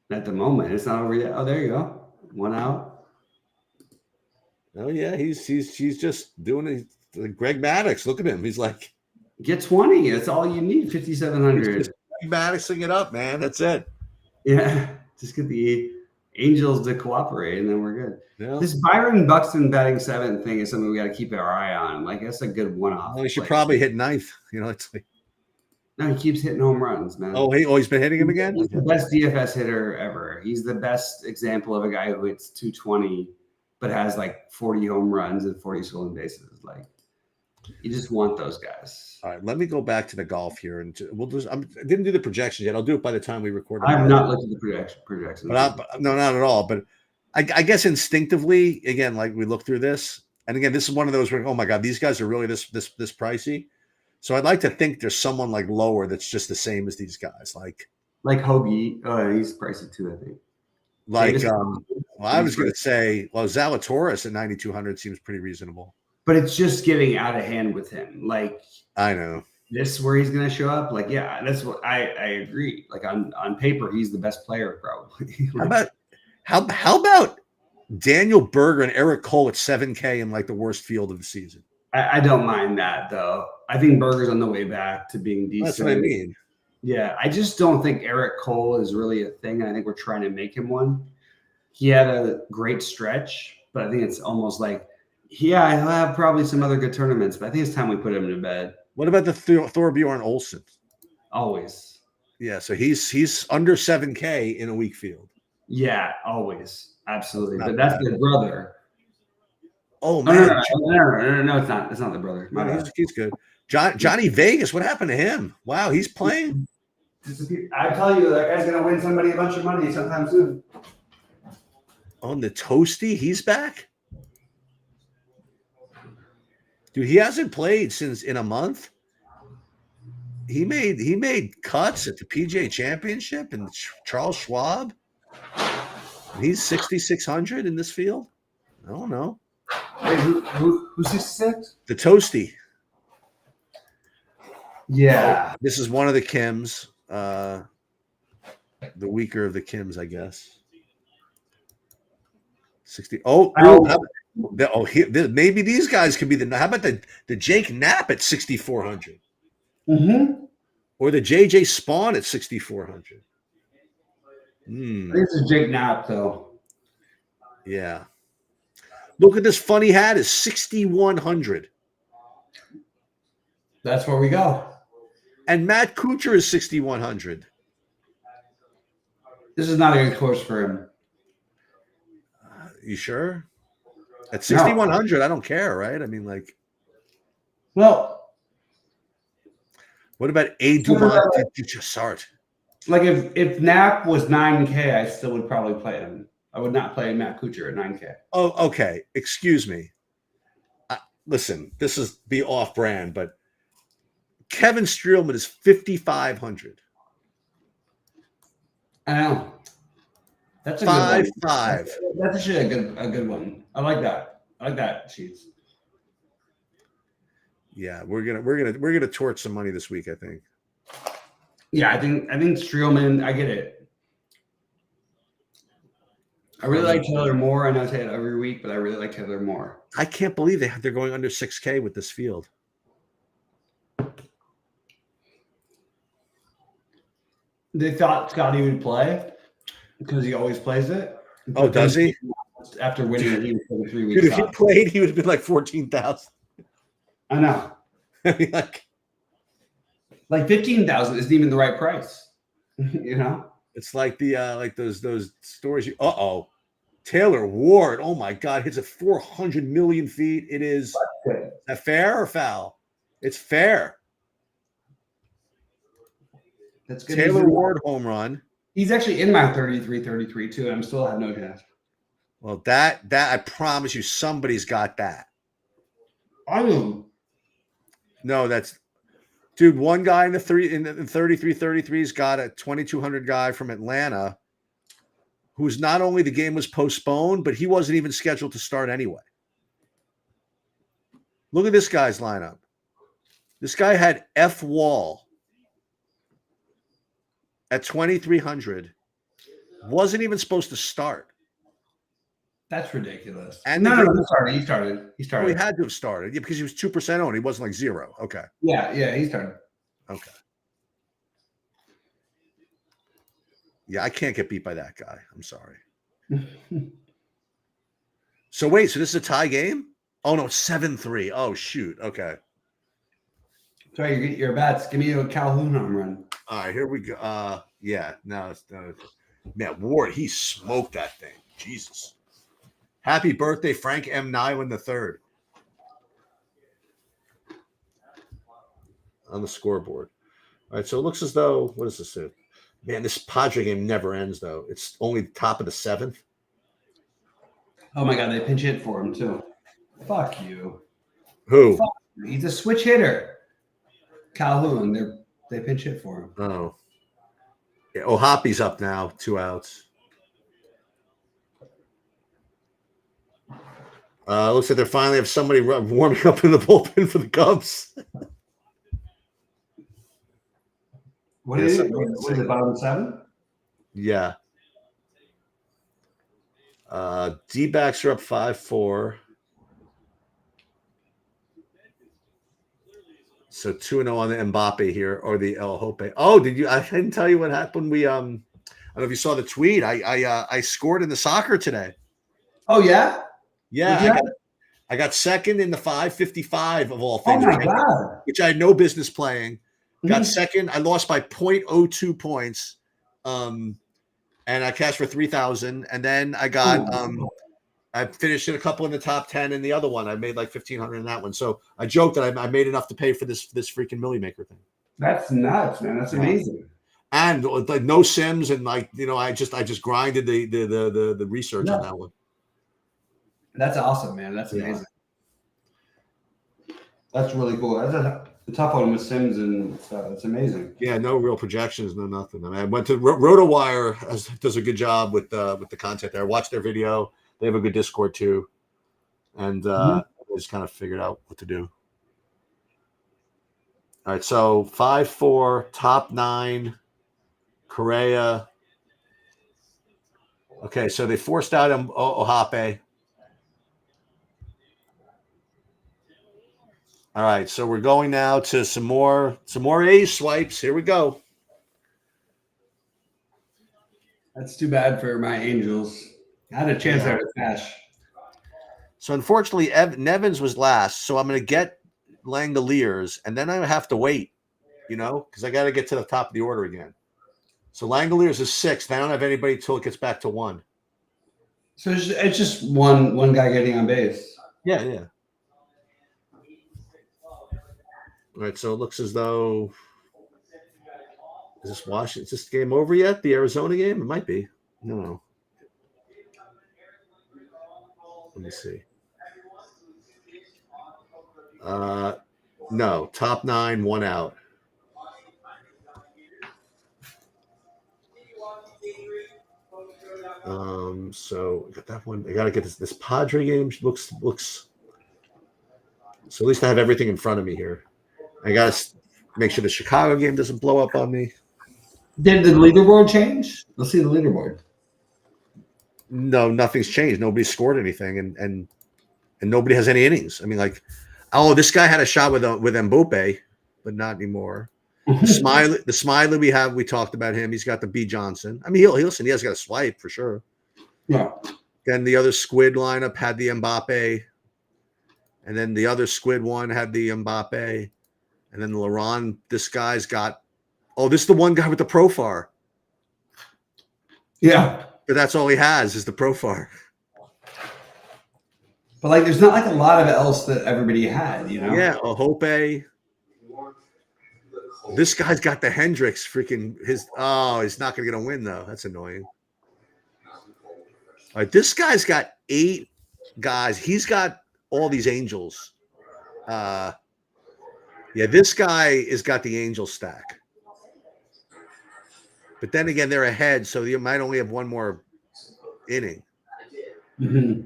[SPEAKER 2] at the moment, it's not over yet. Oh, there you go. 1 out.
[SPEAKER 1] Oh yeah, he's just doing it. Like Greg Maddux. Look at him. He's like
[SPEAKER 2] get 20. That's all you need. 5,700.
[SPEAKER 1] Greg Maddoxing it up, man. That's it.
[SPEAKER 2] Yeah, just get the Angels to cooperate, and then we're good.
[SPEAKER 1] Yeah.
[SPEAKER 2] This Byron Buxton batting 7th thing is something we got to keep our eye on. Like that's a good one-off.
[SPEAKER 1] Well, he should probably hit 9th. You know, it's like
[SPEAKER 2] no, he keeps hitting home runs, man.
[SPEAKER 1] Oh, he's been hitting him again.
[SPEAKER 2] He's the best DFS hitter ever. He's the best example of a guy who hits 220, but has like 40 home runs and 40 stolen bases. Like you just want those guys.
[SPEAKER 1] All right, let me go back to the golf here, and we'll just. I didn't do the projections yet. I'll do it by the time we record.
[SPEAKER 2] I have not looked at the projections,
[SPEAKER 1] but no, not at all. But I guess instinctively, again, like we look through this, and again, this is one of those where, oh my god, these guys are really this pricey. So I'd like to think there's someone like lower that's just the same as these guys, like
[SPEAKER 2] Hobie. He's pricey too, I think.
[SPEAKER 1] Like, I was going to say, well, Zalatoris at 9,200 seems pretty reasonable.
[SPEAKER 2] But it's just getting out of hand with him. Like,
[SPEAKER 1] I know
[SPEAKER 2] this is where he's going to show up. Like, yeah, that's what I agree. Like on paper, he's the best player probably.
[SPEAKER 1] Like, how about Daniel Berger and Eric Cole at 7K in like the worst field of the season?
[SPEAKER 2] I don't mind that though. I think Berger's on the way back to being decent.
[SPEAKER 1] That's what I mean.
[SPEAKER 2] Yeah, I just don't think Eric Cole is really a thing. I think we're trying to make him one. He had a great stretch, but I think it's almost like, yeah, he'll have probably some other good tournaments, but I think it's time we put him to bed.
[SPEAKER 1] What about the Thorbjorn Olsen?
[SPEAKER 2] Always.
[SPEAKER 1] Yeah, so he's under 7K in a weak field.
[SPEAKER 2] Yeah, always. Absolutely. But that's the brother.
[SPEAKER 1] Oh, man.
[SPEAKER 2] No, it's not. It's not the brother.
[SPEAKER 1] No, he's good. Johnny Vegas, what happened to him? Wow, he's playing.
[SPEAKER 2] I tell you, that guy's going to win somebody a bunch of money sometime soon.
[SPEAKER 1] On the Toasty, he's back? Dude, he hasn't played since in a month. He made cuts at the PGA Championship and Charles Schwab. And he's 6,600 in this field. I don't know.
[SPEAKER 2] Wait, who's 66?
[SPEAKER 1] The Toasty.
[SPEAKER 2] Yeah.
[SPEAKER 1] This is one of the Kims. The weaker of the Kims, I guess. 60. Maybe these guys could be the. How about the Jake Knapp at 6,400?
[SPEAKER 2] Mm-hmm.
[SPEAKER 1] Or the JJ Spawn at 6,400.
[SPEAKER 2] This is Jake Knapp, though.
[SPEAKER 1] Yeah. Look at this funny hat. Is 6,100.
[SPEAKER 2] That's where we go.
[SPEAKER 1] And Matt Kuchar is 6,100.
[SPEAKER 2] This is not a good course for him.
[SPEAKER 1] You sure? At 6,100, I don't care, right? I mean, like.
[SPEAKER 2] Well.
[SPEAKER 1] What about A. Dumont Duchassart?
[SPEAKER 2] Like if Knapp was 9K, I still would probably play him. I would not play Matt Kuchar at 9K.
[SPEAKER 1] Oh, okay. Excuse me. Listen, this is be off-brand, but Kevin Streelman is 5,500.
[SPEAKER 2] I know. That's a
[SPEAKER 1] 5-5.
[SPEAKER 2] That's actually a good one. I like that. I like that, Sheets.
[SPEAKER 1] Yeah, we're gonna torch some money this week, I think.
[SPEAKER 2] Yeah, I think Streelman, I get it. I really like Taylor Moore. I know I say it every week, but I really like Taylor Moore.
[SPEAKER 1] I can't believe they're going under 6K with this field.
[SPEAKER 2] They thought Scotty would play because he always plays it.
[SPEAKER 1] Oh, does he?
[SPEAKER 2] After winning it, he was 3 weeks.
[SPEAKER 1] Dude, if he played, he would have been like 14,000.
[SPEAKER 2] I know. Like 15,000 isn't even the right price. You know,
[SPEAKER 1] it's like the like those stories. Taylor Ward. Oh my God, hits at 400 million feet. It is that fair or foul? It's fair.
[SPEAKER 2] That's good.
[SPEAKER 1] Taylor Ward home run.
[SPEAKER 2] He's actually in my 33 too. I'm still have no chance.
[SPEAKER 1] Well, that I promise you, somebody's got that.
[SPEAKER 2] I do.
[SPEAKER 1] No, that's dude. One guy in the 33's got a 2,200 guy from Atlanta, who's not only the game was postponed, but he wasn't even scheduled to start anyway. Look at this guy's lineup. This guy had F. Wall at 2,300. Wasn't even supposed to start.
[SPEAKER 2] That's ridiculous.
[SPEAKER 1] And
[SPEAKER 2] no, he started.
[SPEAKER 1] Well, he had to have started. Yeah, because he was 2% owned. He wasn't like 0. Okay.
[SPEAKER 2] Yeah, he started.
[SPEAKER 1] Okay. Yeah, I can't get beat by that guy. I'm sorry. So wait, so this is a tie game? Oh no, it's 7-3. Oh shoot. Okay.
[SPEAKER 2] Sorry, you get your bats. Give me a Calhoun home run.
[SPEAKER 1] All right, here we go. Yeah, no, it's man, Ward, he smoked that thing. Jesus. Happy birthday, Frank M. Nywin III. On the scoreboard. All right, so it looks as though, what does this say? Man, this Padre game never ends, though. It's only the top of the 7th.
[SPEAKER 2] Oh, my God, they pinch hit for him, too. Fuck you.
[SPEAKER 1] Who?
[SPEAKER 2] Fuck you. He's a switch hitter. Calhoun, they pinch hit for him.
[SPEAKER 1] Oh. Yeah, Hoppy's up now, 2 outs. Looks like they finally have somebody warming up in the bullpen for the Cubs.
[SPEAKER 2] What is it, bottom 7?
[SPEAKER 1] Yeah. D-backs are up 5-4. So 2-0 on the Mbappe here, or the El Hope. Oh, I didn't tell you what happened. I don't know if you saw the tweet. I scored in the soccer today.
[SPEAKER 2] Oh yeah?
[SPEAKER 1] Yeah. I got second in the 555 of all things,
[SPEAKER 2] oh my God.
[SPEAKER 1] which I had no business playing. Got second. I lost by 0.02 points. And I cashed for 3,000. And then I got I finished in a couple in the top 10 in the other one. I made like 1,500 in that one. So I joked that I made enough to pay for this freaking Millie Maker thing.
[SPEAKER 2] That's nuts, man. That's amazing.
[SPEAKER 1] And like no sims, and like I just grinded the research on that one.
[SPEAKER 2] That's awesome, man. That's amazing. Yeah. That's really cool. That's a tough one with sims and stuff. It's amazing.
[SPEAKER 1] Yeah, no real projections, no nothing. I mean, I went to RotoWire, does a good job with the content there. I watched their video. They have a good Discord too, and I just kind of figured out what to do. All right, so 5-4, top 9, Correa. Okay, so they forced out Ohape. All right, so we're going now to some more A's swipes. Here we go.
[SPEAKER 2] That's too bad for my Angels. I had a chance there to cash.
[SPEAKER 1] So unfortunately, Nevins was last, so I'm going to get Langoliers, and then I have to wait, because I got to get to the top of the order again. So Langoliers is 6th. I don't have anybody till it gets back to 1.
[SPEAKER 2] So it's just one guy getting on base.
[SPEAKER 1] Yeah. All right, so it looks as though is this game over yet? The Arizona game? It might be. No. Let me see. No, top 9, 1 out. So I got that one. I got to get this Padre game looks. So at least I have everything in front of me here. I got to make sure the Chicago game doesn't blow up on me.
[SPEAKER 2] Did the leaderboard change? Let's see the leaderboard.
[SPEAKER 1] No, nothing's changed. Nobody scored anything, and nobody has any innings. I mean, like, oh, this guy had a shot with Mbappe, but not anymore. The Smiley we talked about him. He's got the B Johnson. I mean, he has got a swipe for sure.
[SPEAKER 2] Yeah.
[SPEAKER 1] Then the other squid lineup had the Mbappe, and then the other squid one had the Mbappe, and then Laurent. This guy's got. Oh, this is the one guy with the profile.
[SPEAKER 2] Yeah,
[SPEAKER 1] but that's all he has is the profile.
[SPEAKER 2] But like, there's not like a lot of else that everybody had, you know?
[SPEAKER 1] Yeah, Hope. This guy's got the Hendricks freaking his. Oh, he's not going to get a win though. That's annoying. All right, this guy's got 8 guys. He's got all these angels. Yeah, this guy has got the angel stack. But then again, they're ahead, so you might only have one more inning.
[SPEAKER 2] Mm-hmm.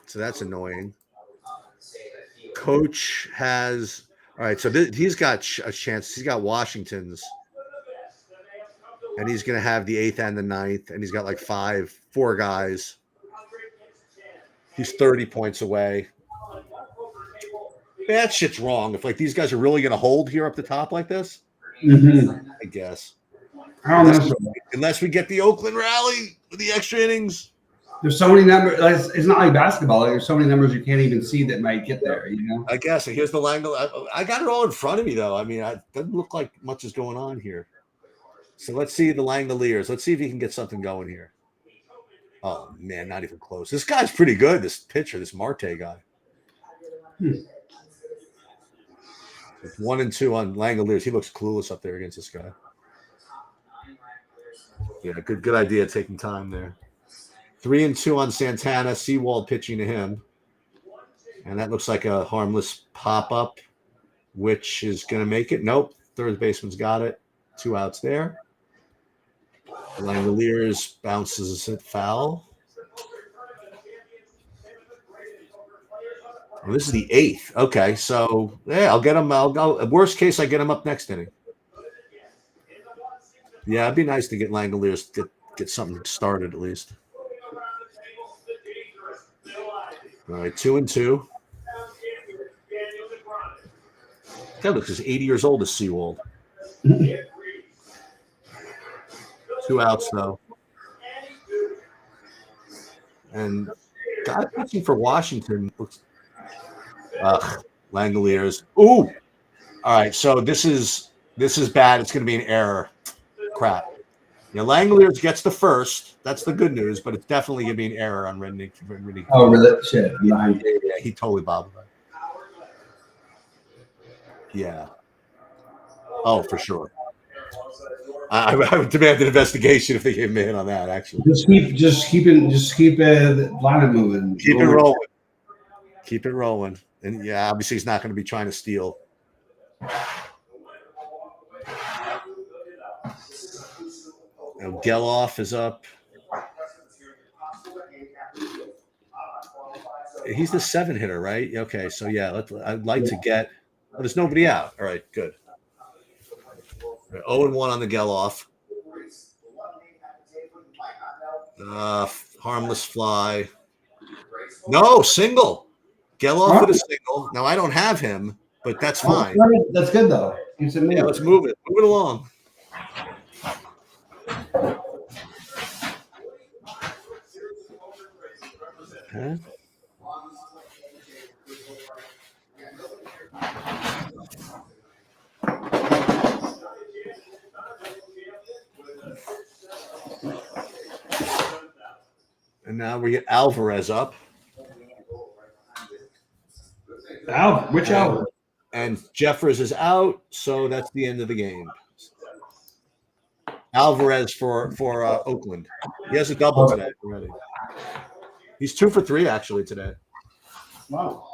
[SPEAKER 1] So that's annoying. Coach has all right. So he's got a chance. He's got Washington's, and he's going to have the 8th and the 9th, and he's got like 4 guys. He's 30 points away. That shit's wrong. If like these guys are really going to hold here up the top like this, I guess.
[SPEAKER 2] I don't know.
[SPEAKER 1] Unless we get the Oakland rally with the extra innings.
[SPEAKER 2] There's so many numbers. Like, it's not like basketball. Like, there's so many numbers you can't even see that might get there. You know.
[SPEAKER 1] I guess. Here's the Langle. I got it all in front of me though. I mean, it doesn't look like much is going on here. So let's see the Langoliers. Let's see if he can get something going here. Oh man, not even close. This guy's pretty good. This pitcher, this Marte guy. 1 and 2 on Langoliers. He looks clueless up there against this guy. Yeah, good idea taking time there. 3 and 2 on Santana. Seawald pitching to him. And that looks like a harmless pop-up, which is going to make it. Nope. Third baseman's got it. 2 outs there. Langoliers bounces it foul. Well, this is the 8th. Okay, so yeah, I'll get him. I'll go. Worst case, I get him up next inning. Yeah, it'd be nice to get Langoliers get something started at least. All right, 2 and 2. That looks as 80 years old as Seawald. 2 outs though, and guy pitching for Washington looks. Langoliers. Ooh. All right, so this is bad. It's going to be an error. Crap. Yeah, Langoliers gets the first. That's the good news, but it's definitely going to be an error on Reddick.
[SPEAKER 2] Oh, really? Shit.
[SPEAKER 1] Yeah, he totally bobbled that. Yeah. Oh, for sure. I would demand an investigation if they gave me a hit on that. Actually,
[SPEAKER 2] just keep it line moving.
[SPEAKER 1] Keep it rolling. Keep it rolling. And yeah, obviously he's not going to be trying to steal. Geloff is up. He's the 7 hitter, right? Okay, so yeah, I'd like to get. Oh, there's nobody out. All right, good. 0 and 1 on the Geloff. Harmless fly. No, single. Geloff with a single. Now I don't have him, but that's fine.
[SPEAKER 2] That's good though.
[SPEAKER 1] Yeah, let's move it. Move it along. Okay. And now we get Alvarez up.
[SPEAKER 2] Which Alvarez?
[SPEAKER 1] And Jeffers is out, so that's the end of the game. Alvarez for Oakland. He has a double today already. He's 2 for 3 actually today.
[SPEAKER 2] Wow.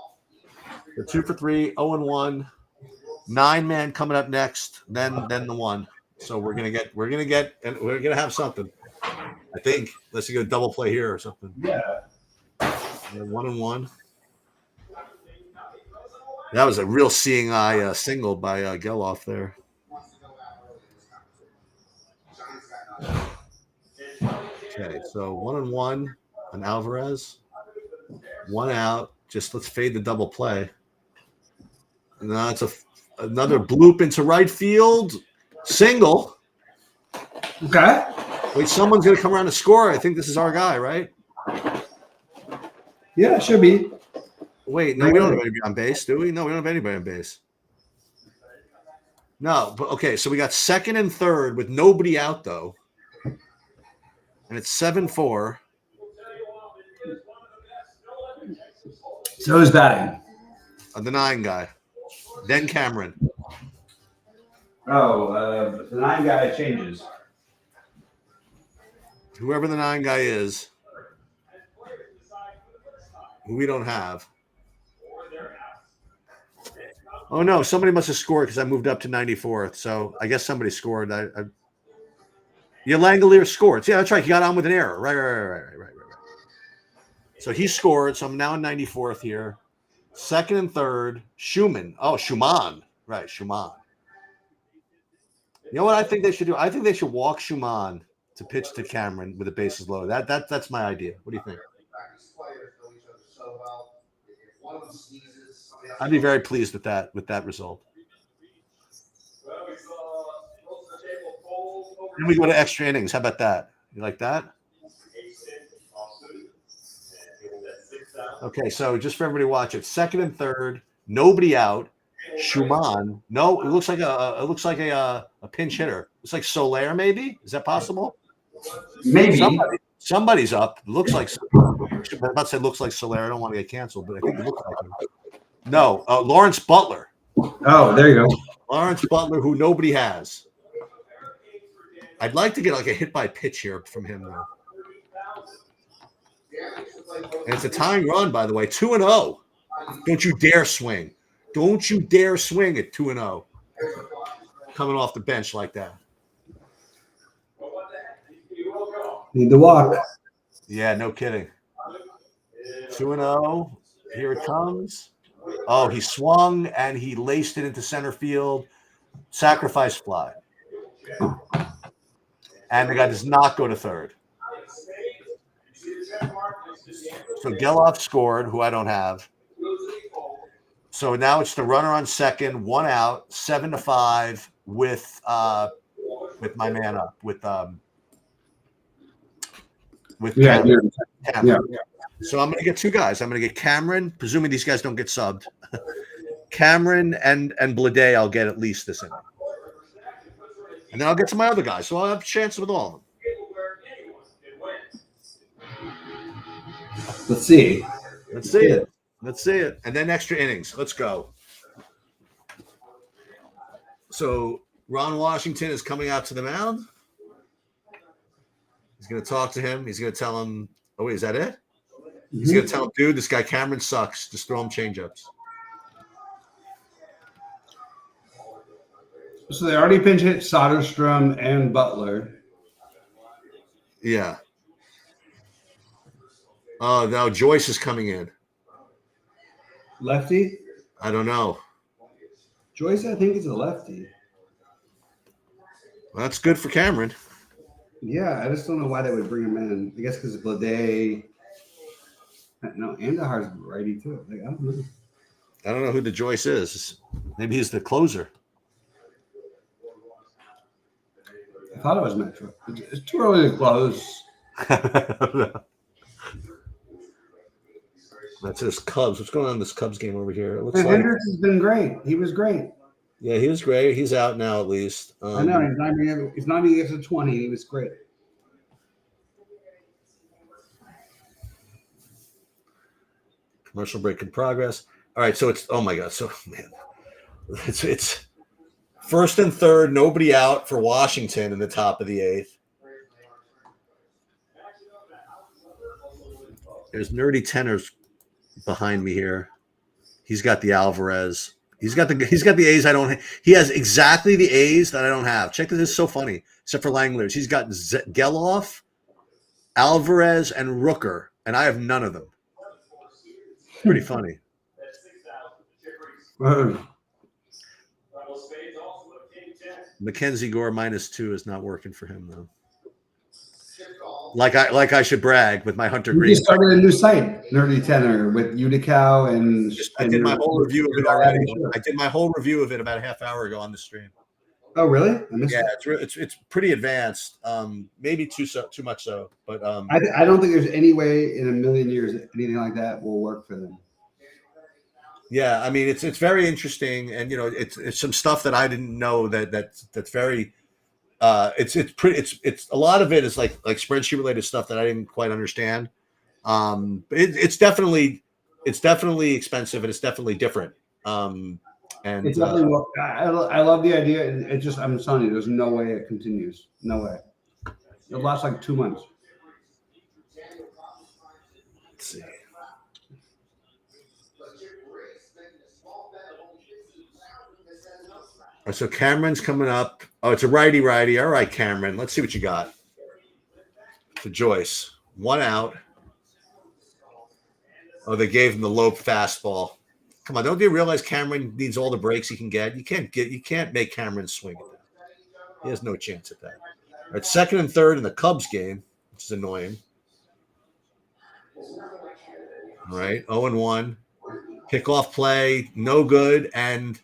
[SPEAKER 1] They're 2 for 3, 0 and 1. 9-man coming up next, then the 1. So we're gonna have something. I think. Let's go double play here or something.
[SPEAKER 2] Yeah.
[SPEAKER 1] 1 and 1. That was a real seeing eye single by Geloff there. Okay, so 1-1 on Alvarez. 1 out. Just let's fade the double play. And now it's another bloop into right field. Single.
[SPEAKER 2] Okay.
[SPEAKER 1] Wait, someone's going to come around to score. I think this is our guy, right?
[SPEAKER 2] Yeah, it should be.
[SPEAKER 1] Wait, no, we don't have anybody on base, do we? No, we don't have anybody on base. No, but okay, so we got second and third with nobody out, though. And it's 7-4.
[SPEAKER 2] So who's batting?
[SPEAKER 1] The 9 guy. Then Cameron.
[SPEAKER 2] Oh, the 9 guy changes.
[SPEAKER 1] Whoever the 9 guy is, who we don't have. Oh, no, somebody must have scored because I moved up to 94th. So I guess somebody scored. Yeah, Langolier scored. Yeah, that's right. He got on with an error. Right. So he scored. So I'm now in 94th here. Second and third, Schumann. Oh, Schumann. Right, Schumann. You know what I think they should do? I think they should walk Schumann to pitch to Cameron with the bases loaded. That's my idea. What do you think? I'd be very pleased with that result. Then we go to extra innings. How about that? You like that? Okay, so just for everybody to watch it, second and third, nobody out. Schumann. No, it looks like a pinch hitter. It's like Soler, maybe. Is that possible?
[SPEAKER 2] Maybe.
[SPEAKER 1] Somebody's up. Looks like. I'm about to say looks like Soler. I don't want to get canceled, but I think it looks like him. No, Lawrence Butler.
[SPEAKER 2] Oh, there you go.
[SPEAKER 1] Lawrence Butler, who nobody has. I'd like to get like a hit by pitch here from him though. And it's a tying run, by the way. 2-0. Don't you dare swing. Don't you dare swing at 2-0. Coming off the bench like that.
[SPEAKER 2] Need to walk.
[SPEAKER 1] Yeah, no kidding. 2-0. Here it comes. Oh, he swung and he laced it into center field. Sacrifice fly. And the guy does not go to third. So Geloff scored, who I don't have. So now it's the runner on second, 1 out, 7-5 with my man up with Cameron.
[SPEAKER 2] Yeah.
[SPEAKER 1] So I'm going to get 2 guys. I'm going to get Cameron, presuming these guys don't get subbed. Cameron and Blade I'll get at least this inning. And then I'll get to my other guys. So I'll have chances with all of them.
[SPEAKER 2] Let's see.
[SPEAKER 1] Let's see it. Let's see it. And then extra innings. Let's go. So Ron Washington is coming out to the mound. He's going to talk to him. He's going to tell him, oh, wait, is that it? Mm-hmm. He's going to tell him, dude, this guy Cameron sucks. Just throw him changeups.
[SPEAKER 2] So they already pinch hit Soderstrom and Butler.
[SPEAKER 1] Yeah. Oh, now Joyce is coming in.
[SPEAKER 2] Lefty?
[SPEAKER 1] I don't know.
[SPEAKER 2] Joyce, I think, is a lefty.
[SPEAKER 1] Well, that's good for Cameron.
[SPEAKER 2] Yeah, I just don't know why they would bring him in. I guess because Blade. No, Andujar's righty too. Like, I don't know.
[SPEAKER 1] I don't know who the Joyce is. Maybe he's the closer.
[SPEAKER 2] I thought it was Metro. It's too early to close.
[SPEAKER 1] That's his Cubs. What's going on in this Cubs game over here? It looks
[SPEAKER 2] And
[SPEAKER 1] like
[SPEAKER 2] Hendricks has been great. He was great.
[SPEAKER 1] Yeah, he was great. He's out now at least.
[SPEAKER 2] I know. He's not even against 20. He was great.
[SPEAKER 1] Commercial break in progress. All right, so it's oh my god, so man, it's first and third, nobody out for Washington in the top of the 8th. There's Nerdy Tenors behind me here. He's got the Alvarez. He's got the A's I don't. He has exactly the A's that I don't have. Check this is so funny. Except for Langoliers, he's got Geloff, Alvarez, and Rooker, and I have none of them. Pretty funny. Mackenzie Gore -2 is not working for him though. Like I should brag with my Hunter
[SPEAKER 2] You
[SPEAKER 1] Green.
[SPEAKER 2] just started a new site, Nerdy Tenor, with Uticow and.
[SPEAKER 1] I did my whole review of it already. I did my whole review of it about a half hour ago on the stream.
[SPEAKER 2] Oh, really? I missed
[SPEAKER 1] it. It's pretty advanced. Maybe too much so, but
[SPEAKER 2] I don't think there's any way in a million years that anything like that will work for them.
[SPEAKER 1] Yeah, I mean it's very interesting, and it's some stuff that I didn't know that's very. It's a lot of it is like spreadsheet related stuff that I didn't quite understand. It's definitely expensive and it's definitely different. And
[SPEAKER 2] it's definitely I love the idea. It just, I'm telling you, there's no way it continues. No way. It lasts like 2 months.
[SPEAKER 1] Let's see. All right, so Cameron's coming up. Oh, it's a righty. All right, Cameron. Let's see what you got. To Joyce. 1 out. Oh, they gave him the low fastball. Come on, don't you realize Cameron needs all the breaks he can get? You can't make Cameron swing at that. He has no chance at that. All right, second and third in the Cubs game, which is annoying. All right, 0-1. Pickoff play, no good, and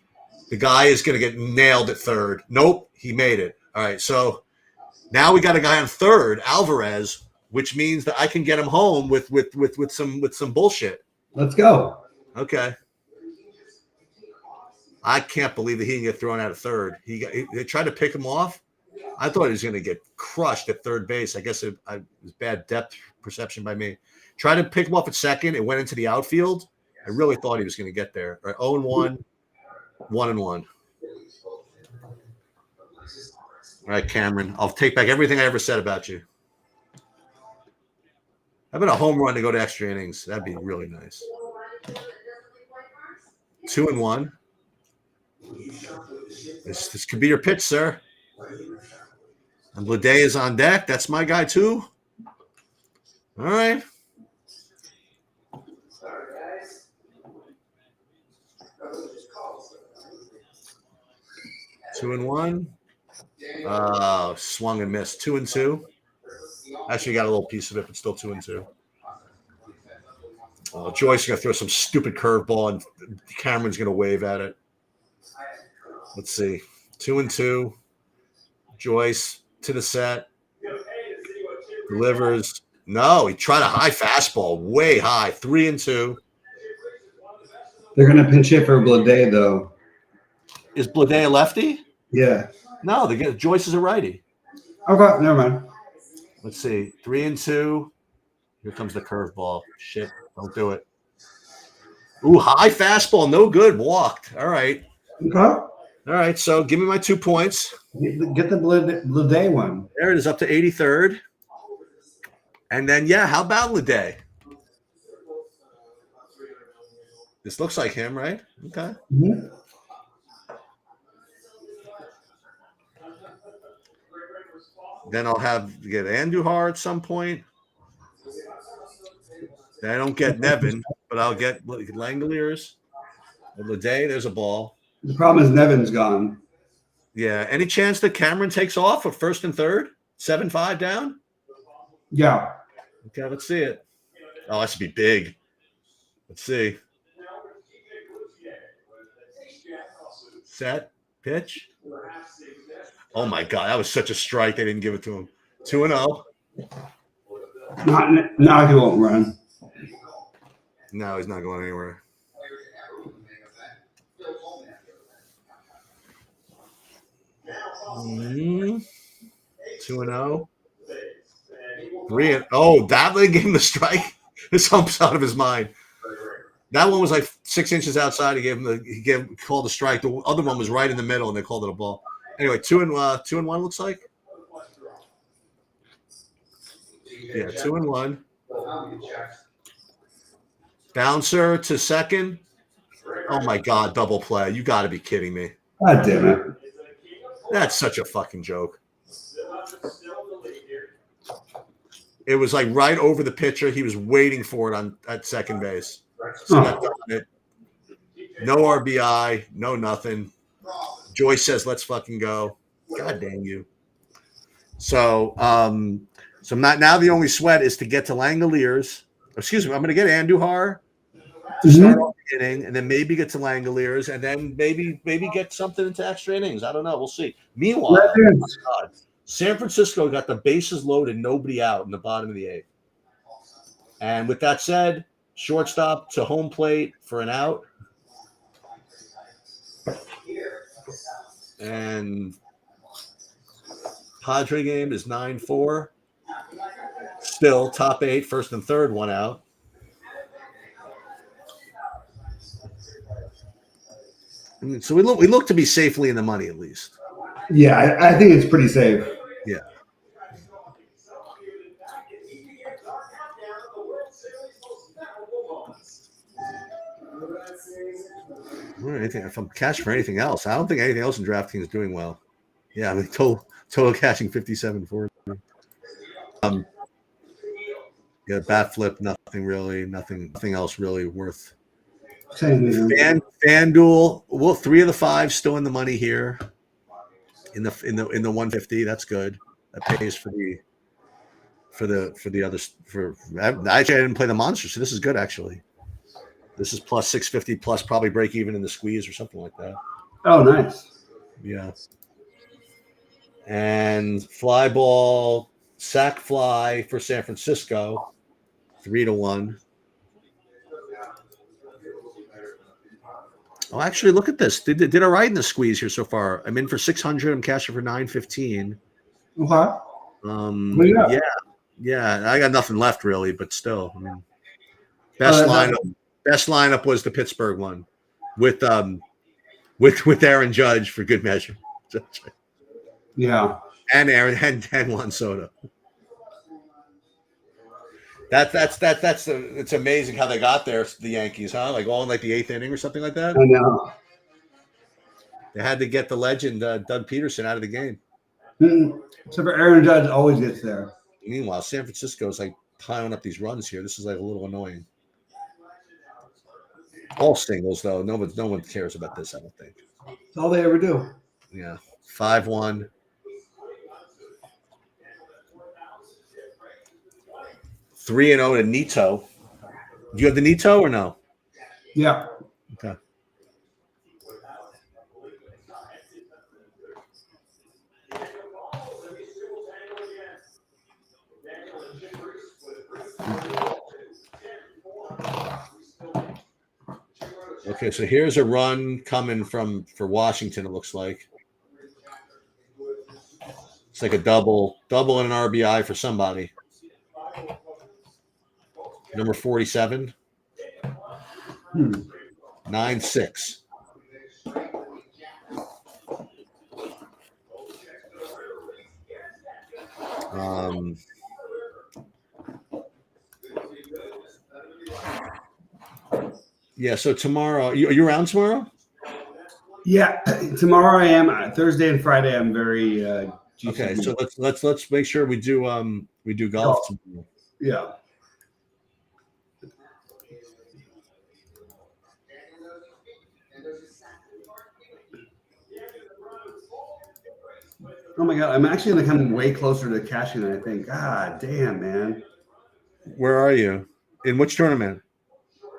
[SPEAKER 1] the guy is going to get nailed at third. Nope, he made it. All right, so now we got a guy on third, Alvarez, which means that I can get him home with some bullshit.
[SPEAKER 2] Let's go.
[SPEAKER 1] Okay. I can't believe that he didn't get thrown out of third. They tried to pick him off. I thought he was going to get crushed at third base. I guess it was bad depth perception by me. Tried to pick him off at second. It went into the outfield. I really thought he was going to get there. All right, 0-1, 1-1. All right, Cameron. I'll take back everything I ever said about you. How about a home run to go to extra innings? That'd be really nice. 2-1. This could be your pitch, sir. And Lede is on deck. That's my guy, too. All right. Two and one. Swung and missed. 2-2. Actually got a little piece of it, but still 2-2. Joyce is going to throw some stupid curveball, and Cameron's going to wave at it. Let's see. 2-2. Joyce to the set. Delivers. No, he tried a high fastball, way high. 3-2.
[SPEAKER 2] They're going to pinch hit for Blade, though.
[SPEAKER 1] Is Blade a lefty?
[SPEAKER 2] Yeah.
[SPEAKER 1] No, Joyce is a righty.
[SPEAKER 2] Okay, never mind.
[SPEAKER 1] Let's see. 3-2. Here comes the curveball. Shit, don't do it. Ooh, high fastball, no good. Walked. All right.
[SPEAKER 2] Okay.
[SPEAKER 1] All right, so give me my 2 points.
[SPEAKER 2] Get the Blade one.
[SPEAKER 1] There it is, up to 83rd. And then, how about Lede? This looks like him, right? Okay.
[SPEAKER 2] Mm-hmm.
[SPEAKER 1] Then I'll get Andujar at some point. Then I don't get Nevin, but I'll get Langoliers. Lede, there's a ball.
[SPEAKER 2] The problem is Nevin's gone.
[SPEAKER 1] Yeah. Any chance that Cameron takes off for first and third? 7-5 down?
[SPEAKER 2] Yeah.
[SPEAKER 1] Okay, let's see it. Oh, that should be big. Let's see. Set. Pitch. Oh, my God. That was such a strike. They didn't give it to him. 2-0.
[SPEAKER 2] Now he won't run.
[SPEAKER 1] No, he's not going anywhere. Mm-hmm. 2-0. 3-0. That gave him the strike. His hump's out of his mind. That one was like 6 inches outside. He called a strike. The other one was right in the middle, and they called it a ball. Anyway, 2-1 looks like. Yeah, 2-1. Bouncer to second. Oh my God, double play. You got to be kidding me.
[SPEAKER 2] God damn it.
[SPEAKER 1] That's such a fucking joke. It was like right over the pitcher. He was waiting for it at second base. So that got it. No RBI, no nothing. Joyce says, let's fucking go. God dang you. So So now the only sweat is to get to Langoliers. Excuse me, I'm going to get Andujar to start off the inning, and then maybe get to Langoliers, and then maybe get something into extra innings. I don't know. We'll see. Meanwhile, oh my God, San Francisco got the bases loaded, nobody out in the bottom of the eighth. And with that said, shortstop to home plate for an out. And Padre game is 9-4. Still top 8, first and third, one out. I mean, so we look to be safely in the money at least.
[SPEAKER 2] Yeah, I think it's pretty safe.
[SPEAKER 1] Yeah. If I'm cashing for anything else, I don't think anything else in DraftKings is doing well. Yeah, I mean total cashing 57.40. Yeah, bat flip, nothing really, nothing else really worth. FanDuel, well, 3 of the 5 still in the money here. In the 150, that's good. That pays for the others. Actually, I didn't play the monster, so this is good actually. This is plus 650 plus probably break even in the squeeze or something like that.
[SPEAKER 2] Oh, nice.
[SPEAKER 1] Yeah. And fly ball, sack fly for San Francisco, 3-1. Oh, actually, look at this. Did a right in the squeeze here so far. I'm in for 600. I'm cashing for 915.
[SPEAKER 2] Okay.
[SPEAKER 1] Yeah. I got nothing left really, but still, I mean, best lineup was the Pittsburgh one, with Aaron Judge for good measure.
[SPEAKER 2] Yeah,
[SPEAKER 1] and and Juan Soto. It's amazing how they got there, the Yankees, huh? Like all in like the 8th inning or something like that.
[SPEAKER 2] I know.
[SPEAKER 1] They had to get the legend Doug Peterson out of the game.
[SPEAKER 2] So for Aaron Judge, always gets there.
[SPEAKER 1] Meanwhile, San Francisco is like piling up these runs here. This is like a little annoying. All singles though. No one cares about this. I don't think.
[SPEAKER 2] That's all they ever do.
[SPEAKER 1] Yeah, 5-1. 3-0 to Nito. Do you have the Nito or no?
[SPEAKER 2] Yeah.
[SPEAKER 1] Okay. Okay, so here's a run coming for Washington, it looks like. It's like a double and an RBI for somebody. Number 47. 9-6. Yeah, so tomorrow, are you around tomorrow?
[SPEAKER 2] Yeah, tomorrow I am. Thursday and Friday I'm very
[SPEAKER 1] okay, so let's make sure we do golf tomorrow.
[SPEAKER 2] Yeah. Oh my God, I'm actually going to come way closer to cashing than I think. God damn, man.
[SPEAKER 1] Where are you? In which tournament?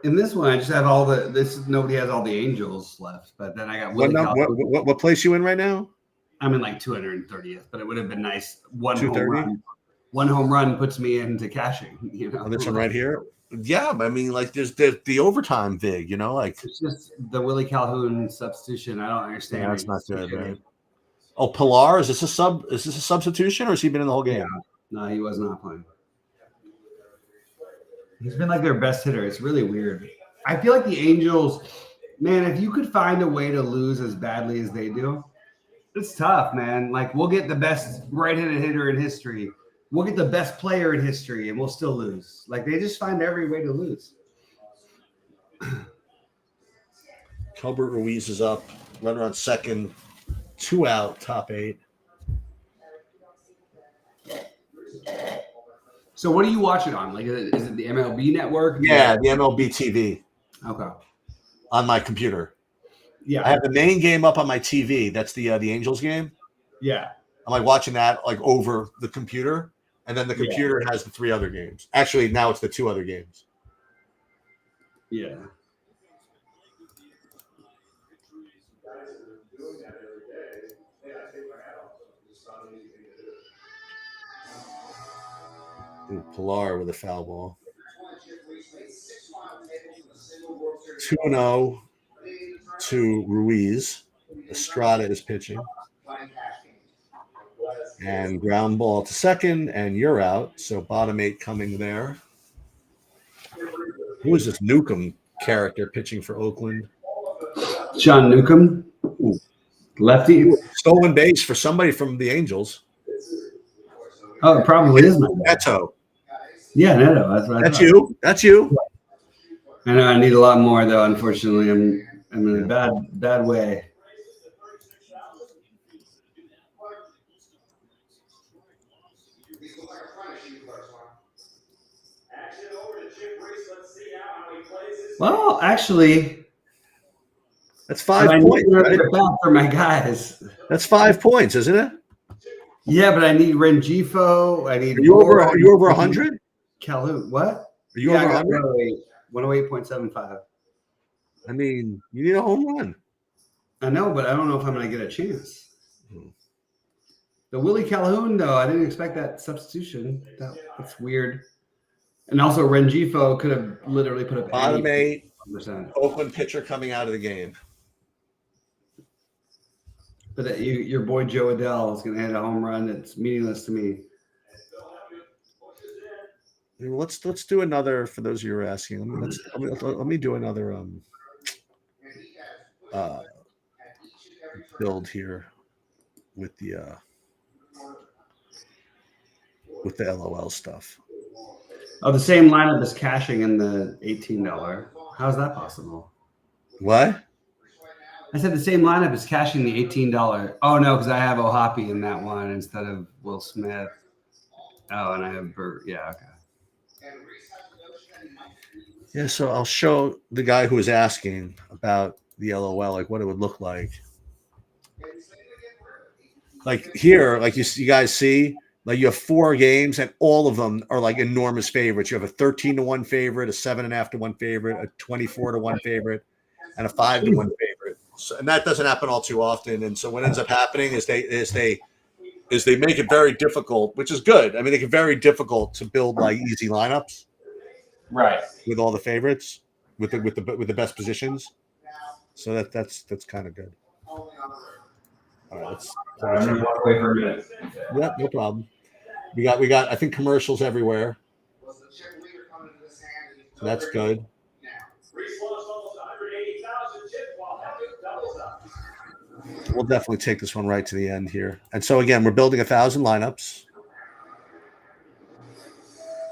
[SPEAKER 2] In this one, I just have nobody has all the Angels left, but then I got
[SPEAKER 1] what place you in right now?
[SPEAKER 2] I'm in like 230th, but it would have been nice. One home run puts me into cashing, you know.
[SPEAKER 1] Oh, this one right here? Yeah, I mean, like there's the overtime vig, you know, like
[SPEAKER 2] it's just the Willie Calhoun substitution. I don't understand.
[SPEAKER 1] Yeah, that's not good, right? Oh, Pilar, is this a substitution or has he been in the whole game?
[SPEAKER 2] Yeah. No, he was not playing. He's been like their best hitter. It's really weird. I feel like the Angels, man, if you could find a way to lose as badly as they do, it's tough, man. Like we'll get the best right-handed hitter in history. We'll get the best player in history and we'll still lose. Like they just find every way to lose.
[SPEAKER 1] Colbert Ruiz is up. Runner on second. 2 out, top 8.
[SPEAKER 2] So what do you watch it on? Like, is it the MLB network?
[SPEAKER 1] Yeah, the MLB TV.
[SPEAKER 2] Okay.
[SPEAKER 1] On my computer.
[SPEAKER 2] Yeah.
[SPEAKER 1] I have the main game up on my TV. That's the Angels game.
[SPEAKER 2] Yeah.
[SPEAKER 1] I'm like watching that like over the computer. and then the computer has the 3 other games. Actually, now it's the 2 other games.
[SPEAKER 2] Yeah.
[SPEAKER 1] Ooh, Pilar with a foul ball. 2-0 to Ruiz. Estrada is pitching. And ground ball to second, and you're out. So bottom 8 coming there. Who is this Newcomb character pitching for Oakland?
[SPEAKER 2] John Newcomb.
[SPEAKER 1] Ooh.
[SPEAKER 2] Lefty.
[SPEAKER 1] Ooh, stolen base for somebody from the Angels.
[SPEAKER 2] Oh, it probably is my guy.
[SPEAKER 1] Neto.
[SPEAKER 2] Yeah, Neto.
[SPEAKER 1] That's you. That's you.
[SPEAKER 2] I know I need a lot more though. Unfortunately, I'm in a bad way. Well, actually,
[SPEAKER 1] that's 5 points. Right?
[SPEAKER 2] For my guys.
[SPEAKER 1] That's 5 points, isn't it?
[SPEAKER 2] Yeah, but I need Rengifo. I need.
[SPEAKER 1] Are you over 100?
[SPEAKER 2] Calhoun. What?
[SPEAKER 1] Are you over 100?
[SPEAKER 2] 108.75.
[SPEAKER 1] I mean, you need a home run.
[SPEAKER 2] I know, but I don't know if I'm going to get a chance. The Willie Calhoun, though, I didn't expect that substitution. That's weird. And also, Rengifo could have literally put up
[SPEAKER 1] bottom 8%.
[SPEAKER 2] 8%.
[SPEAKER 1] Oakland pitcher coming out of the game.
[SPEAKER 2] But your boy Joe Adele is going to hit a home run. It's meaningless to me.
[SPEAKER 1] Let's do another. For those of you who are asking, let me do another build here with the LOL stuff.
[SPEAKER 2] Oh, the same lineup is cashing in the $18. How is that possible?
[SPEAKER 1] What?
[SPEAKER 2] I said the same lineup is cashing the $18. Oh no, because I have Ohapi in that one instead of Will Smith. Oh, and I have Bert. Yeah, okay.
[SPEAKER 1] Yeah, so I'll show the guy who was asking about the LOL, like what it would look like. Like here, like you guys see, like you have 4 games and all of them are like enormous favorites. You have a 13-1 favorite, a 7.5-1 favorite, a 24-1 favorite, and a 5-1 favorite. So, and that doesn't happen all too often. And so what ends up happening is they make it very difficult, which is good. I mean, they make it very difficult to build like easy lineups,
[SPEAKER 2] right?
[SPEAKER 1] With all the favorites, with the best positions. So that's kind of good. All right, let's
[SPEAKER 2] walk away for a minute.
[SPEAKER 1] Yeah, no problem. We got I think commercials everywhere. So that's good. We'll definitely take this one right to the end here. And so again, we're building 1,000 lineups.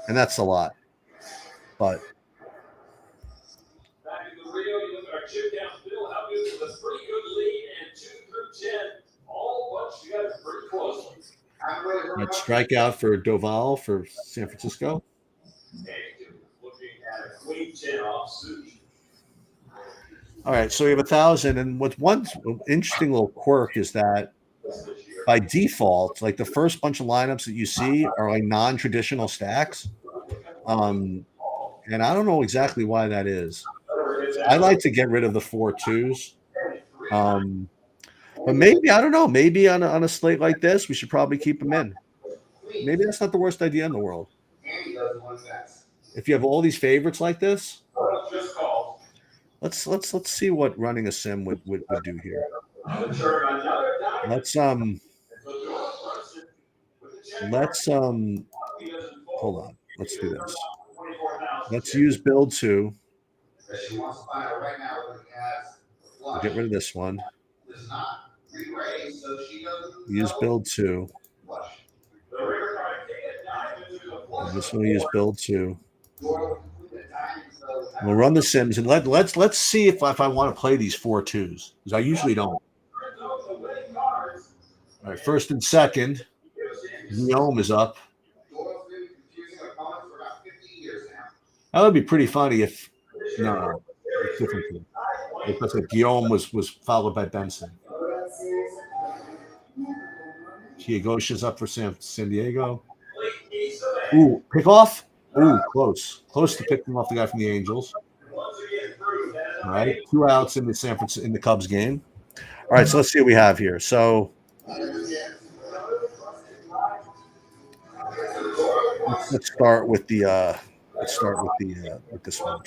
[SPEAKER 1] And that's a lot. But
[SPEAKER 3] back in the Rio, you look at our chip down Bill, how good with a pretty good lead, and 2 through 10 all bunched together pretty closely.
[SPEAKER 1] that strikeout for Doval for San Francisco.
[SPEAKER 3] Looking at a clean 10 off Sushi.
[SPEAKER 1] All right, so we have 1,000, and what's one interesting little quirk is that by default, like the first bunch of lineups that you see are like non-traditional stacks, and I don't know exactly why that is. I like to get rid of the 4 2s, but maybe I don't know. Maybe on a slate like this, we should probably keep them in. Maybe that's not the worst idea in the world. If you have all these favorites like this. Let's see what running a sim would do here. Let's hold on. Let's do this. Let's use build 2. We'll get rid of this one. Use build 2. And this one we use build 2. We'll run the sims and let's see if I want to play these 4 2s, because I usually don't. All right, first and second, Guillaume is up. That would be pretty funny if no, it's different. Because Guillaume was followed by Benson. Giagosha's up for San Diego. Ooh, pick off. Ooh, close to picking off the guy from the Angels. All right, 2 outs in the Cubs game. All right, so let's see what we have here. So let's start with the with this one.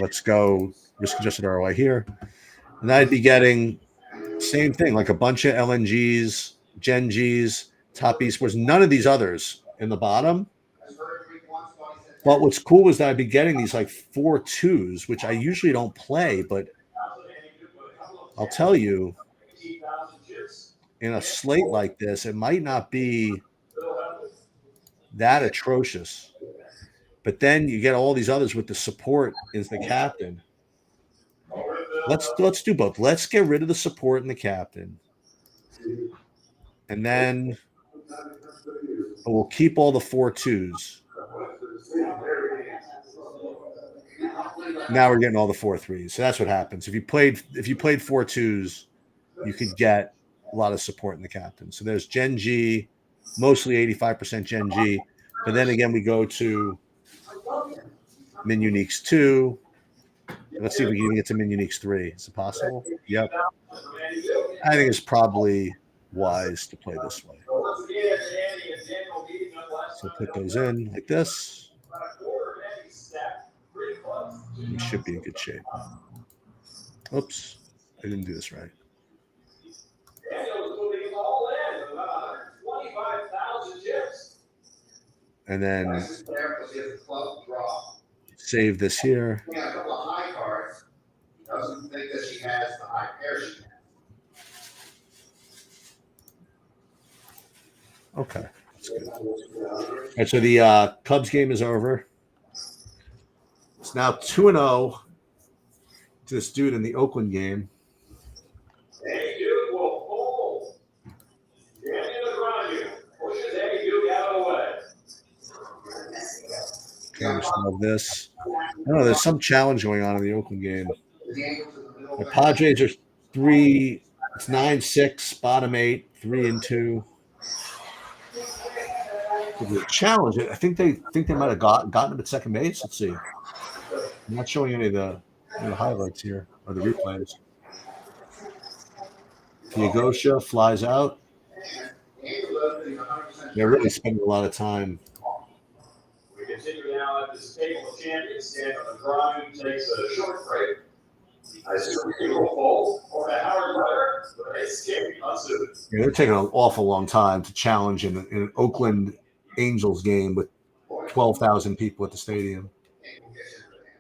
[SPEAKER 1] Let's go risk adjusted ROI here, and I'd be getting same thing, like a bunch of LNGs, Gen Gs, top esports, none of these others in the bottom. But what's cool is that I'd be getting these like 4-2s, which I usually don't play, but I'll tell you, in a slate like this, it might not be that atrocious. But then you get all these others with the support is the captain. Let's do both. Let's get rid of the support and the captain. And then we'll keep all the 4-2s. Now we're getting all the 4-3s. So that's what happens. If you played 4-2s, you could get a lot of support in the captain. So there's Gen G, mostly 85% Gen G. But then again, we go to Min Uniques 2. Let's see if we can even get to Min Uniques 3. Is it possible? Yep. I think it's probably wise to play this way. So put those in like this. We should be in good shape. Oops. I didn't do this right. And then save this here. Okay. That's good. All right, so the Cubs game is over. It's now 2-0 to this dude in the Oakland game.
[SPEAKER 3] Hey, dude, will pull. Get in the run, pushes Hey, dude, out of the way.
[SPEAKER 1] Okay, we still have this. I don't know. There's some challenge going on in the Oakland game. The Padres are 3. It's 9-6, bottom 8, 3-2. The challenge. I think they might have gotten him at second base. Let's see. I'm not showing any of the highlights here or the replays. Yagosha flies out. They're really spending a lot of time.
[SPEAKER 3] We continue now at this table of champions. Stand on the drawing, takes a short break. I see a will fold or a Howard Letter, but it's scary, unsuited.
[SPEAKER 1] Yeah, they're taking an awful long time to challenge in an Oakland Angels game with 12,000 people at the stadium.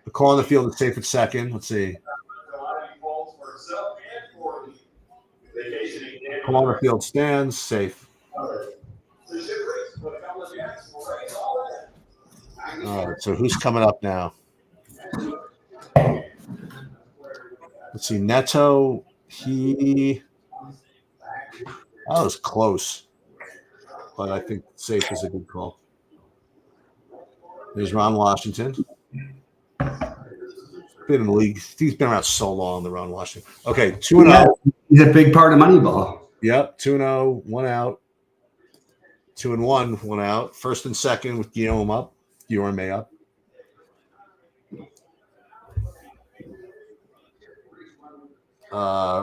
[SPEAKER 1] The call on the field is safe at second. Let's see. Call on the field stands safe. All right, so who's coming up now? Let's see. Neto, that was close. But I think safe is a good call. There's Ron Washington. Been in the league. He's been around so long, the Ron Washington. Okay, 2-0.
[SPEAKER 2] He's a big part of Moneyball.
[SPEAKER 1] Yep, 2-0, 1 out. 2-1, 1 out. First and second with Guillaume May up.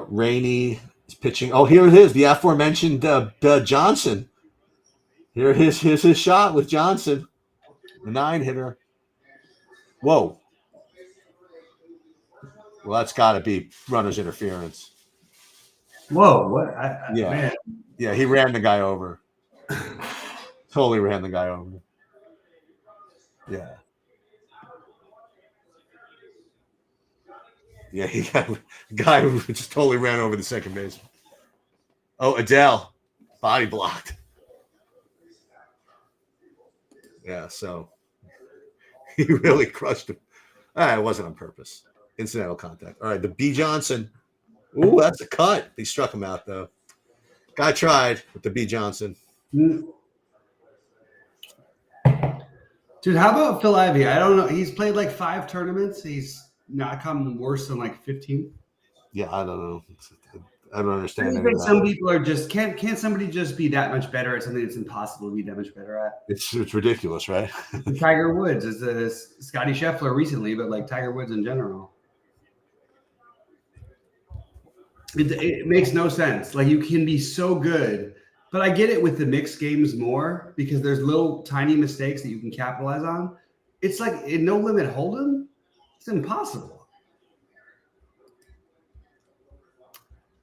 [SPEAKER 1] Rainey is pitching. Oh, here it is. The aforementioned Johnson. Here's his shot with Johnson, the 9-hitter. Whoa. Well, that's got to be runner's interference.
[SPEAKER 2] Whoa, what?
[SPEAKER 1] Yeah.
[SPEAKER 2] Man.
[SPEAKER 1] Yeah, he ran the guy over. Totally ran the guy over. Yeah. Yeah, he got a guy who just totally ran over the second baseman. Oh, Adele. Body blocked. Yeah, so he really crushed him. It wasn't on purpose. Incidental contact. All right, the B. Johnson. Ooh, that's a cut. He struck him out, though. Guy tried with the B. Johnson.
[SPEAKER 2] Dude, how about Phil Ivey? I don't know. He's played like 5 tournaments. He's not come worse than like 15.
[SPEAKER 1] Yeah, I don't know. I don't
[SPEAKER 2] I
[SPEAKER 1] understand.
[SPEAKER 2] think some people are just can't somebody just be that much better at something that's impossible to be that much better at?
[SPEAKER 1] It's ridiculous, right?
[SPEAKER 2] Tiger Woods is a Scotty Scheffler recently, but like Tiger Woods in general. It makes no sense. Like you can be so good, but I get it with the mixed games more because there's little tiny mistakes that you can capitalize on. It's like in No Limit Hold'em, it's impossible.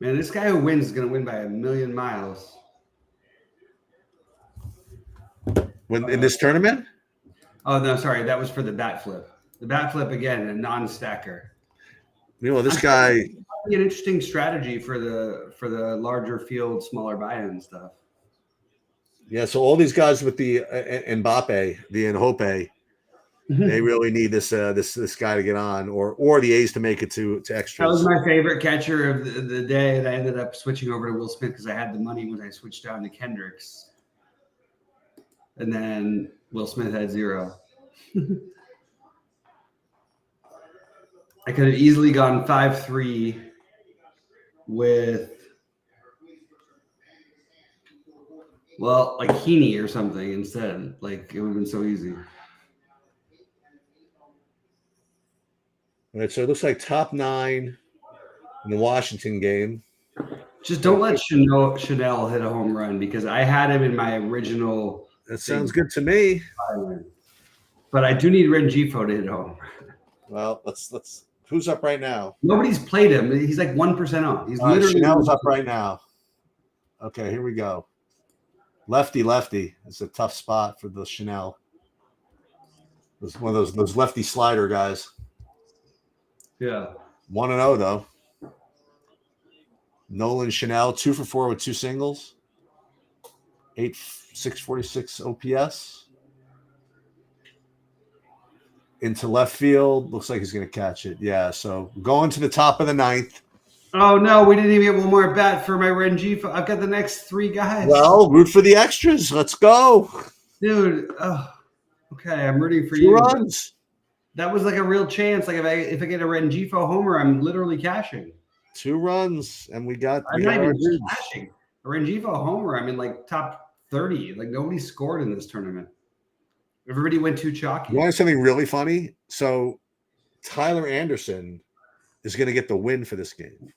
[SPEAKER 2] Man, this guy who wins is going to win by a million miles.
[SPEAKER 1] When in this tournament?
[SPEAKER 2] Oh no, sorry, that was for the bat flip. The bat flip again, a non-stacker.
[SPEAKER 1] You know, this guy.
[SPEAKER 2] Be an interesting strategy for the larger field, smaller buy-in stuff.
[SPEAKER 1] Yeah, so all these guys with the Mbappe, the Nhope, they really need this guy to get on, or the A's to make it to extras.
[SPEAKER 2] That was my favorite catcher of the day, and I ended up switching over to Will Smith because I had the money when I switched down to Kendricks, and then Will Smith had 0. I could have easily gone 5-3 with, well, like Heaney or something instead. Like it would have been so easy.
[SPEAKER 1] All right, so it looks like top 9 in the Washington game.
[SPEAKER 2] Just don't let Chanel hit a home run because I had him in my original.
[SPEAKER 1] That sounds good to me.
[SPEAKER 2] But I do need Rengifo to hit home.
[SPEAKER 1] Well, let's. Who's up right now?
[SPEAKER 2] Nobody's played him. He's like 1% off. He's literally
[SPEAKER 1] Chanel's up right now. Okay, here we go. Lefty. It's a tough spot for the Chanel. It's one of those lefty slider guys.
[SPEAKER 2] Yeah.
[SPEAKER 1] 1-0 though. Nolan Chanel 2 for 4 with 2 singles. 646 OPS. Into left field. Looks like he's going to catch it. Yeah, so going to the top of the 9th.
[SPEAKER 2] Oh, no, we didn't even get one more bat for my Rengifo. I've got the next 3 guys.
[SPEAKER 1] Well, root for the extras. Let's go.
[SPEAKER 2] Dude, okay, I'm rooting for
[SPEAKER 1] 2
[SPEAKER 2] you.
[SPEAKER 1] runs.
[SPEAKER 2] That was like a real chance. Like if I get a Rengifo homer, I'm literally cashing.
[SPEAKER 1] 2 runs, and we got.
[SPEAKER 2] I'm not even cashing. A Rengifo homer, I'm in like top 30. Like nobody scored in this tournament. Everybody went too chalky.
[SPEAKER 1] You want something really funny? So Tyler Anderson is going to get the win for this game.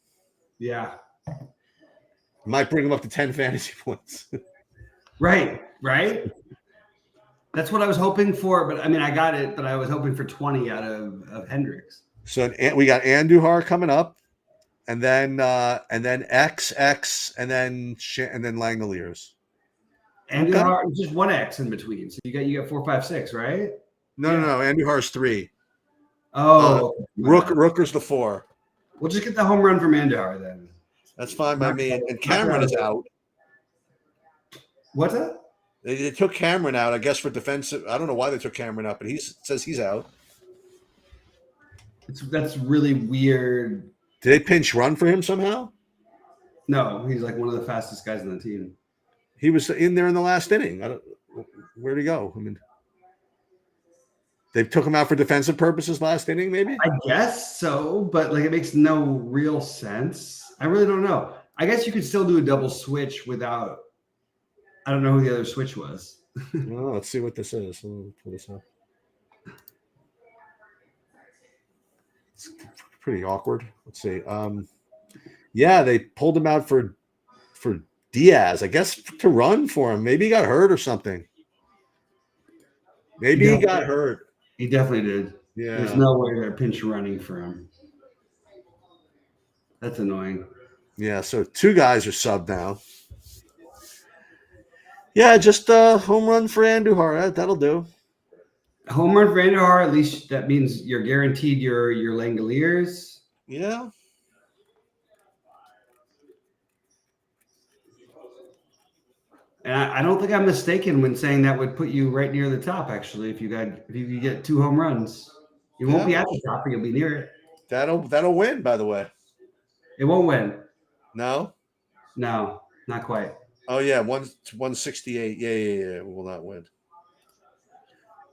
[SPEAKER 2] Yeah.
[SPEAKER 1] Might bring him up to 10 fantasy points.
[SPEAKER 2] Right. That's what I was hoping for, but I mean, I got it, but I was hoping for 20 out of Hendricks.
[SPEAKER 1] So we got Andujar coming up, and then X, and then Langoliers.
[SPEAKER 2] Andujar, just 1 X in between. So you got 4, 5, 6, right?
[SPEAKER 1] No. Andujar's 3.
[SPEAKER 2] Oh,
[SPEAKER 1] Rooker's the 4.
[SPEAKER 2] We'll just get the home run from Andujar then.
[SPEAKER 1] That's fine by me. And Cameron is out.
[SPEAKER 2] What's that?
[SPEAKER 1] They took Cameron out, I guess, for defensive. I don't know why they took Cameron out, but he says he's out.
[SPEAKER 2] That's really weird.
[SPEAKER 1] Did they pinch run for him somehow?
[SPEAKER 2] No, he's like one of the fastest guys on the team.
[SPEAKER 1] He was in there in the last inning. Where'd he go? I mean, they took him out for defensive purposes last inning, maybe?
[SPEAKER 2] I guess so, but like it makes no real sense. I really don't know. I guess you could still do a double switch without. I don't know who the other switch was.
[SPEAKER 1] Well, let's see what this is. We'll pull this up. It's pretty awkward. Let's see. Yeah, they pulled him out for Diaz, I guess, to run for him. Maybe he got hurt or something. Maybe he got hurt.
[SPEAKER 2] He definitely did.
[SPEAKER 1] Yeah.
[SPEAKER 2] There's no way they're pinch running for him. That's annoying.
[SPEAKER 1] Yeah, so 2 guys are subbed now. Yeah, just a home run for Andujar. That'll do.
[SPEAKER 2] Home run for Andujar, at least that means you're guaranteed your Langoliers.
[SPEAKER 1] Yeah.
[SPEAKER 2] And I don't think I'm mistaken when saying that would put you right near the top, actually, if you get 2 home runs. You won't be at the top, but you'll be near it.
[SPEAKER 1] That'll win, by the way.
[SPEAKER 2] It won't win.
[SPEAKER 1] No?
[SPEAKER 2] No, not quite.
[SPEAKER 1] Oh, yeah, 168. Yeah, it will not win.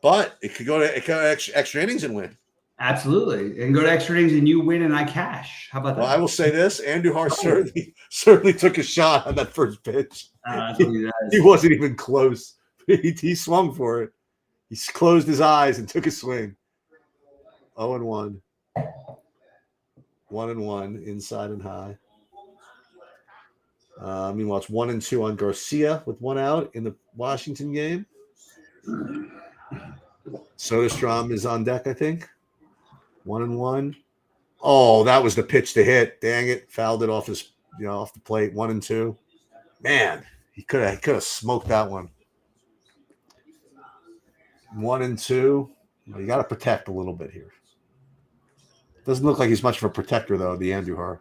[SPEAKER 1] But it could go extra innings and win.
[SPEAKER 2] Absolutely. And go to extra innings and you win and I cash. How about that?
[SPEAKER 1] Well, I will say this: Andujar certainly took a shot on that first pitch.
[SPEAKER 2] That's what he does.
[SPEAKER 1] He wasn't even close. He swung for it. He closed his eyes and took a swing. 0-1. 1-1 inside and high. Meanwhile, it's 1-2 on Garcia with 1 out in the Washington game. Soderstrom is on deck, I think. 1-1. Oh, that was the pitch to hit. Dang it. Fouled it off off the plate. 1-2. Man, he could have smoked that one. 1-2. You got to protect a little bit here. Doesn't look like he's much of a protector, though, the Andujar.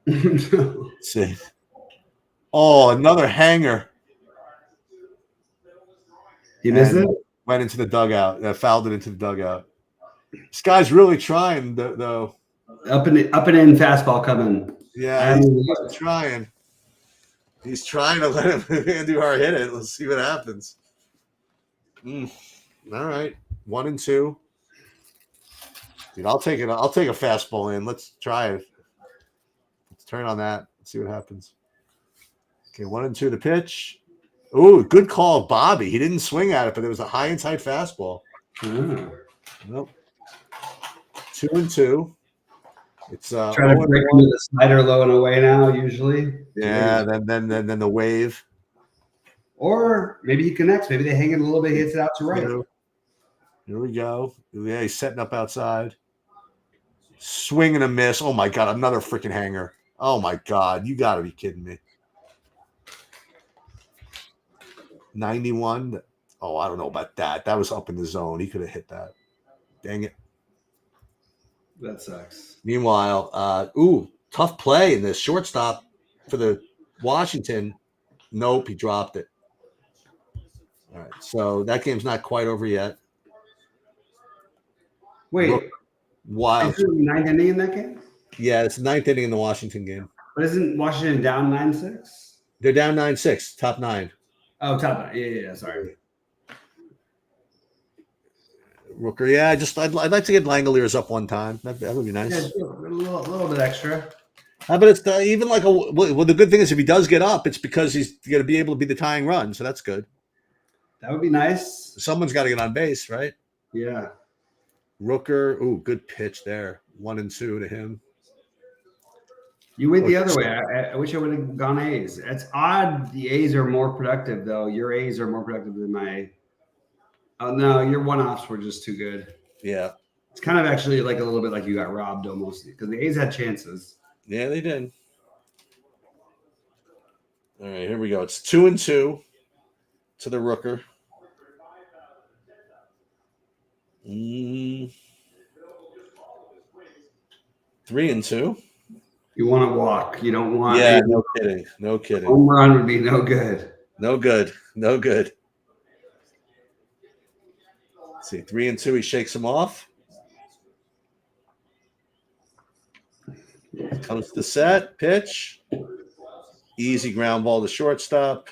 [SPEAKER 1] Let's see. Oh, another hanger.
[SPEAKER 2] You missed it?
[SPEAKER 1] Went into the dugout. Fouled it into the dugout. This guy's really trying, though.
[SPEAKER 2] Up and in fastball coming.
[SPEAKER 1] Yeah, he's trying. He's trying to let him Andujar hit it. Let's see what happens. All right, 1-2. Dude, I'll take it. I'll take a fastball in. Let's try it. Let's turn on that. Let's see what happens. Okay, 1-2 the pitch. Ooh, good call, Bobby. He didn't swing at it, but it was a high and tight fastball. Nope. 2-2. It's
[SPEAKER 2] trying to break into the slider low and away now. Usually,
[SPEAKER 1] yeah. Then the wave.
[SPEAKER 2] Or maybe he connects. Maybe they hang it a little bit. He hits it out to right.
[SPEAKER 1] Here we go. Yeah, he's setting up outside. Swing and a miss. Oh my God, another freaking hanger. Oh my God, you got to be kidding me. 91. Oh, I don't know about that. That was up in the zone. He could have hit that. Dang it.
[SPEAKER 2] That sucks.
[SPEAKER 1] Meanwhile, tough play in the shortstop for the Washington. Nope, he dropped it. All right, so that game's not quite over yet.
[SPEAKER 2] Wait,
[SPEAKER 1] wild.
[SPEAKER 2] Is it the 9th inning in that game?
[SPEAKER 1] Yeah, it's the 9th inning in the Washington game.
[SPEAKER 2] But isn't Washington down 9-6?
[SPEAKER 1] They're down 9-6, top 9.
[SPEAKER 2] Oh, top 9. Yeah. Sorry.
[SPEAKER 1] Rooker, yeah. I'd like to get Langoliers up one time. That would be nice.
[SPEAKER 2] Yeah, a little bit extra.
[SPEAKER 1] But it's even like well, the good thing is if he does get up, it's because he's going to be able to be the tying run. So that's good.
[SPEAKER 2] That would be nice.
[SPEAKER 1] Someone's got to get on base, right?
[SPEAKER 2] Yeah.
[SPEAKER 1] Rooker, good pitch there. 1-2 to him.
[SPEAKER 2] You went the other way. I wish I would have gone A's. It's odd. The A's are more productive, though. Your A's are more productive than my. Oh no, your one-offs were just too good.
[SPEAKER 1] Yeah.
[SPEAKER 2] It's kind of actually like a little bit like you got robbed almost because the A's had chances.
[SPEAKER 1] Yeah, they did. All right, here we go. It's 2-2 to the Rooker. 3-2.
[SPEAKER 2] You want to walk. You don't want.
[SPEAKER 1] Yeah, no kidding. No kidding.
[SPEAKER 2] Home run would be no good.
[SPEAKER 1] No good. No good. Let's see, 3-2. He shakes him off. Comes to the set. Pitch. Easy ground ball to shortstop.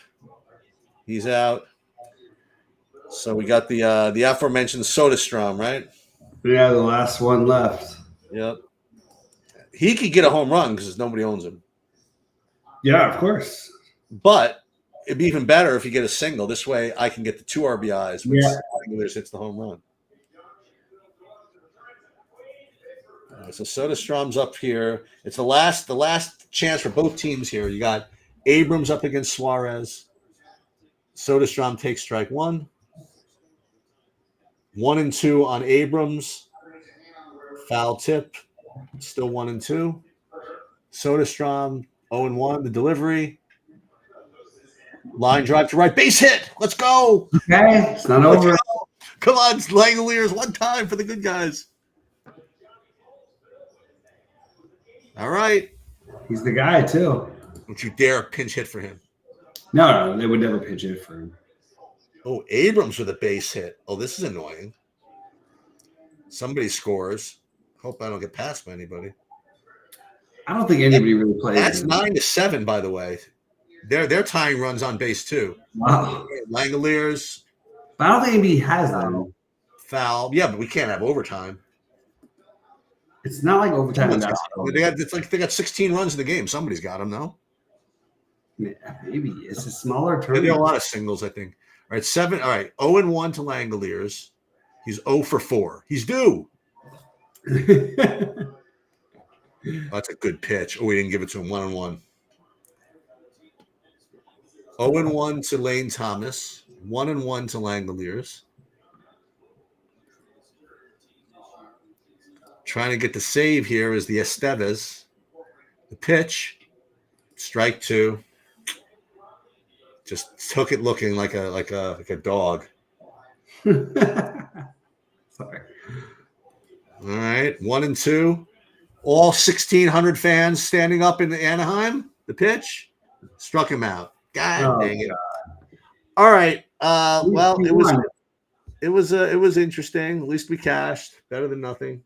[SPEAKER 1] He's out. So we got the aforementioned Soderstrom, right?
[SPEAKER 2] Yeah, the last one left.
[SPEAKER 1] Yep. He could get a home run because nobody owns him.
[SPEAKER 2] Yeah, of course.
[SPEAKER 1] But it'd be even better if you get a single. This way I can get the 2 RBIs when Langoliers hits the home run. So Soderstrom's up here. It's the last chance for both teams here. You got Abrams up against Suarez. Soderstrom takes strike 1. 1-2 on Abrams. Foul tip. Still 1-2. Soderstrom 0-1. The delivery. Line drive to right. Base hit. Let's go.
[SPEAKER 2] Okay, it's not over.
[SPEAKER 1] Come on, Langoliers. One time for the good guys. All right.
[SPEAKER 2] He's the guy, too.
[SPEAKER 1] Don't you dare pinch hit for him.
[SPEAKER 2] No, they would never pinch hit for him.
[SPEAKER 1] Oh, Abrams with a base hit. Oh, this is annoying. Somebody scores. Hope I don't get passed by anybody.
[SPEAKER 2] I don't think anybody really plays.
[SPEAKER 1] That's 9-7, by the way. They're tying runs on base, too.
[SPEAKER 2] Wow.
[SPEAKER 1] Langoliers.
[SPEAKER 2] But I don't think anybody has them.
[SPEAKER 1] Foul. Yeah, but we can't have overtime.
[SPEAKER 2] It's not like overtime.
[SPEAKER 1] Someone's got them. They got 16 runs in the game. Somebody's got them, no?
[SPEAKER 2] Yeah, maybe it's a smaller
[SPEAKER 1] They
[SPEAKER 2] tournament.
[SPEAKER 1] got a lot of singles, I think. All right, 7. All right, 0-1 to Langoliers. He's 0 for 4. He's due. Oh, that's a good pitch. Oh, we didn't give it to him. 1-1. 0-1 to Lane Thomas. 1-1 to Langoliers. Trying to get the save here is the Estevez. The pitch, strike 2. Just took it looking like a dog.
[SPEAKER 2] Sorry.
[SPEAKER 1] All right, 1-2. All 1,600 fans standing up in Anaheim. The pitch struck him out. God dang it! All right. Well, it was interesting. At least we cashed. Better than nothing.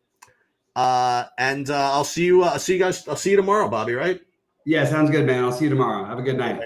[SPEAKER 1] And I'll see you guys. I'll see you tomorrow, Bobby. Right?
[SPEAKER 2] Yeah, sounds good, man. I'll see you tomorrow. Have a good night.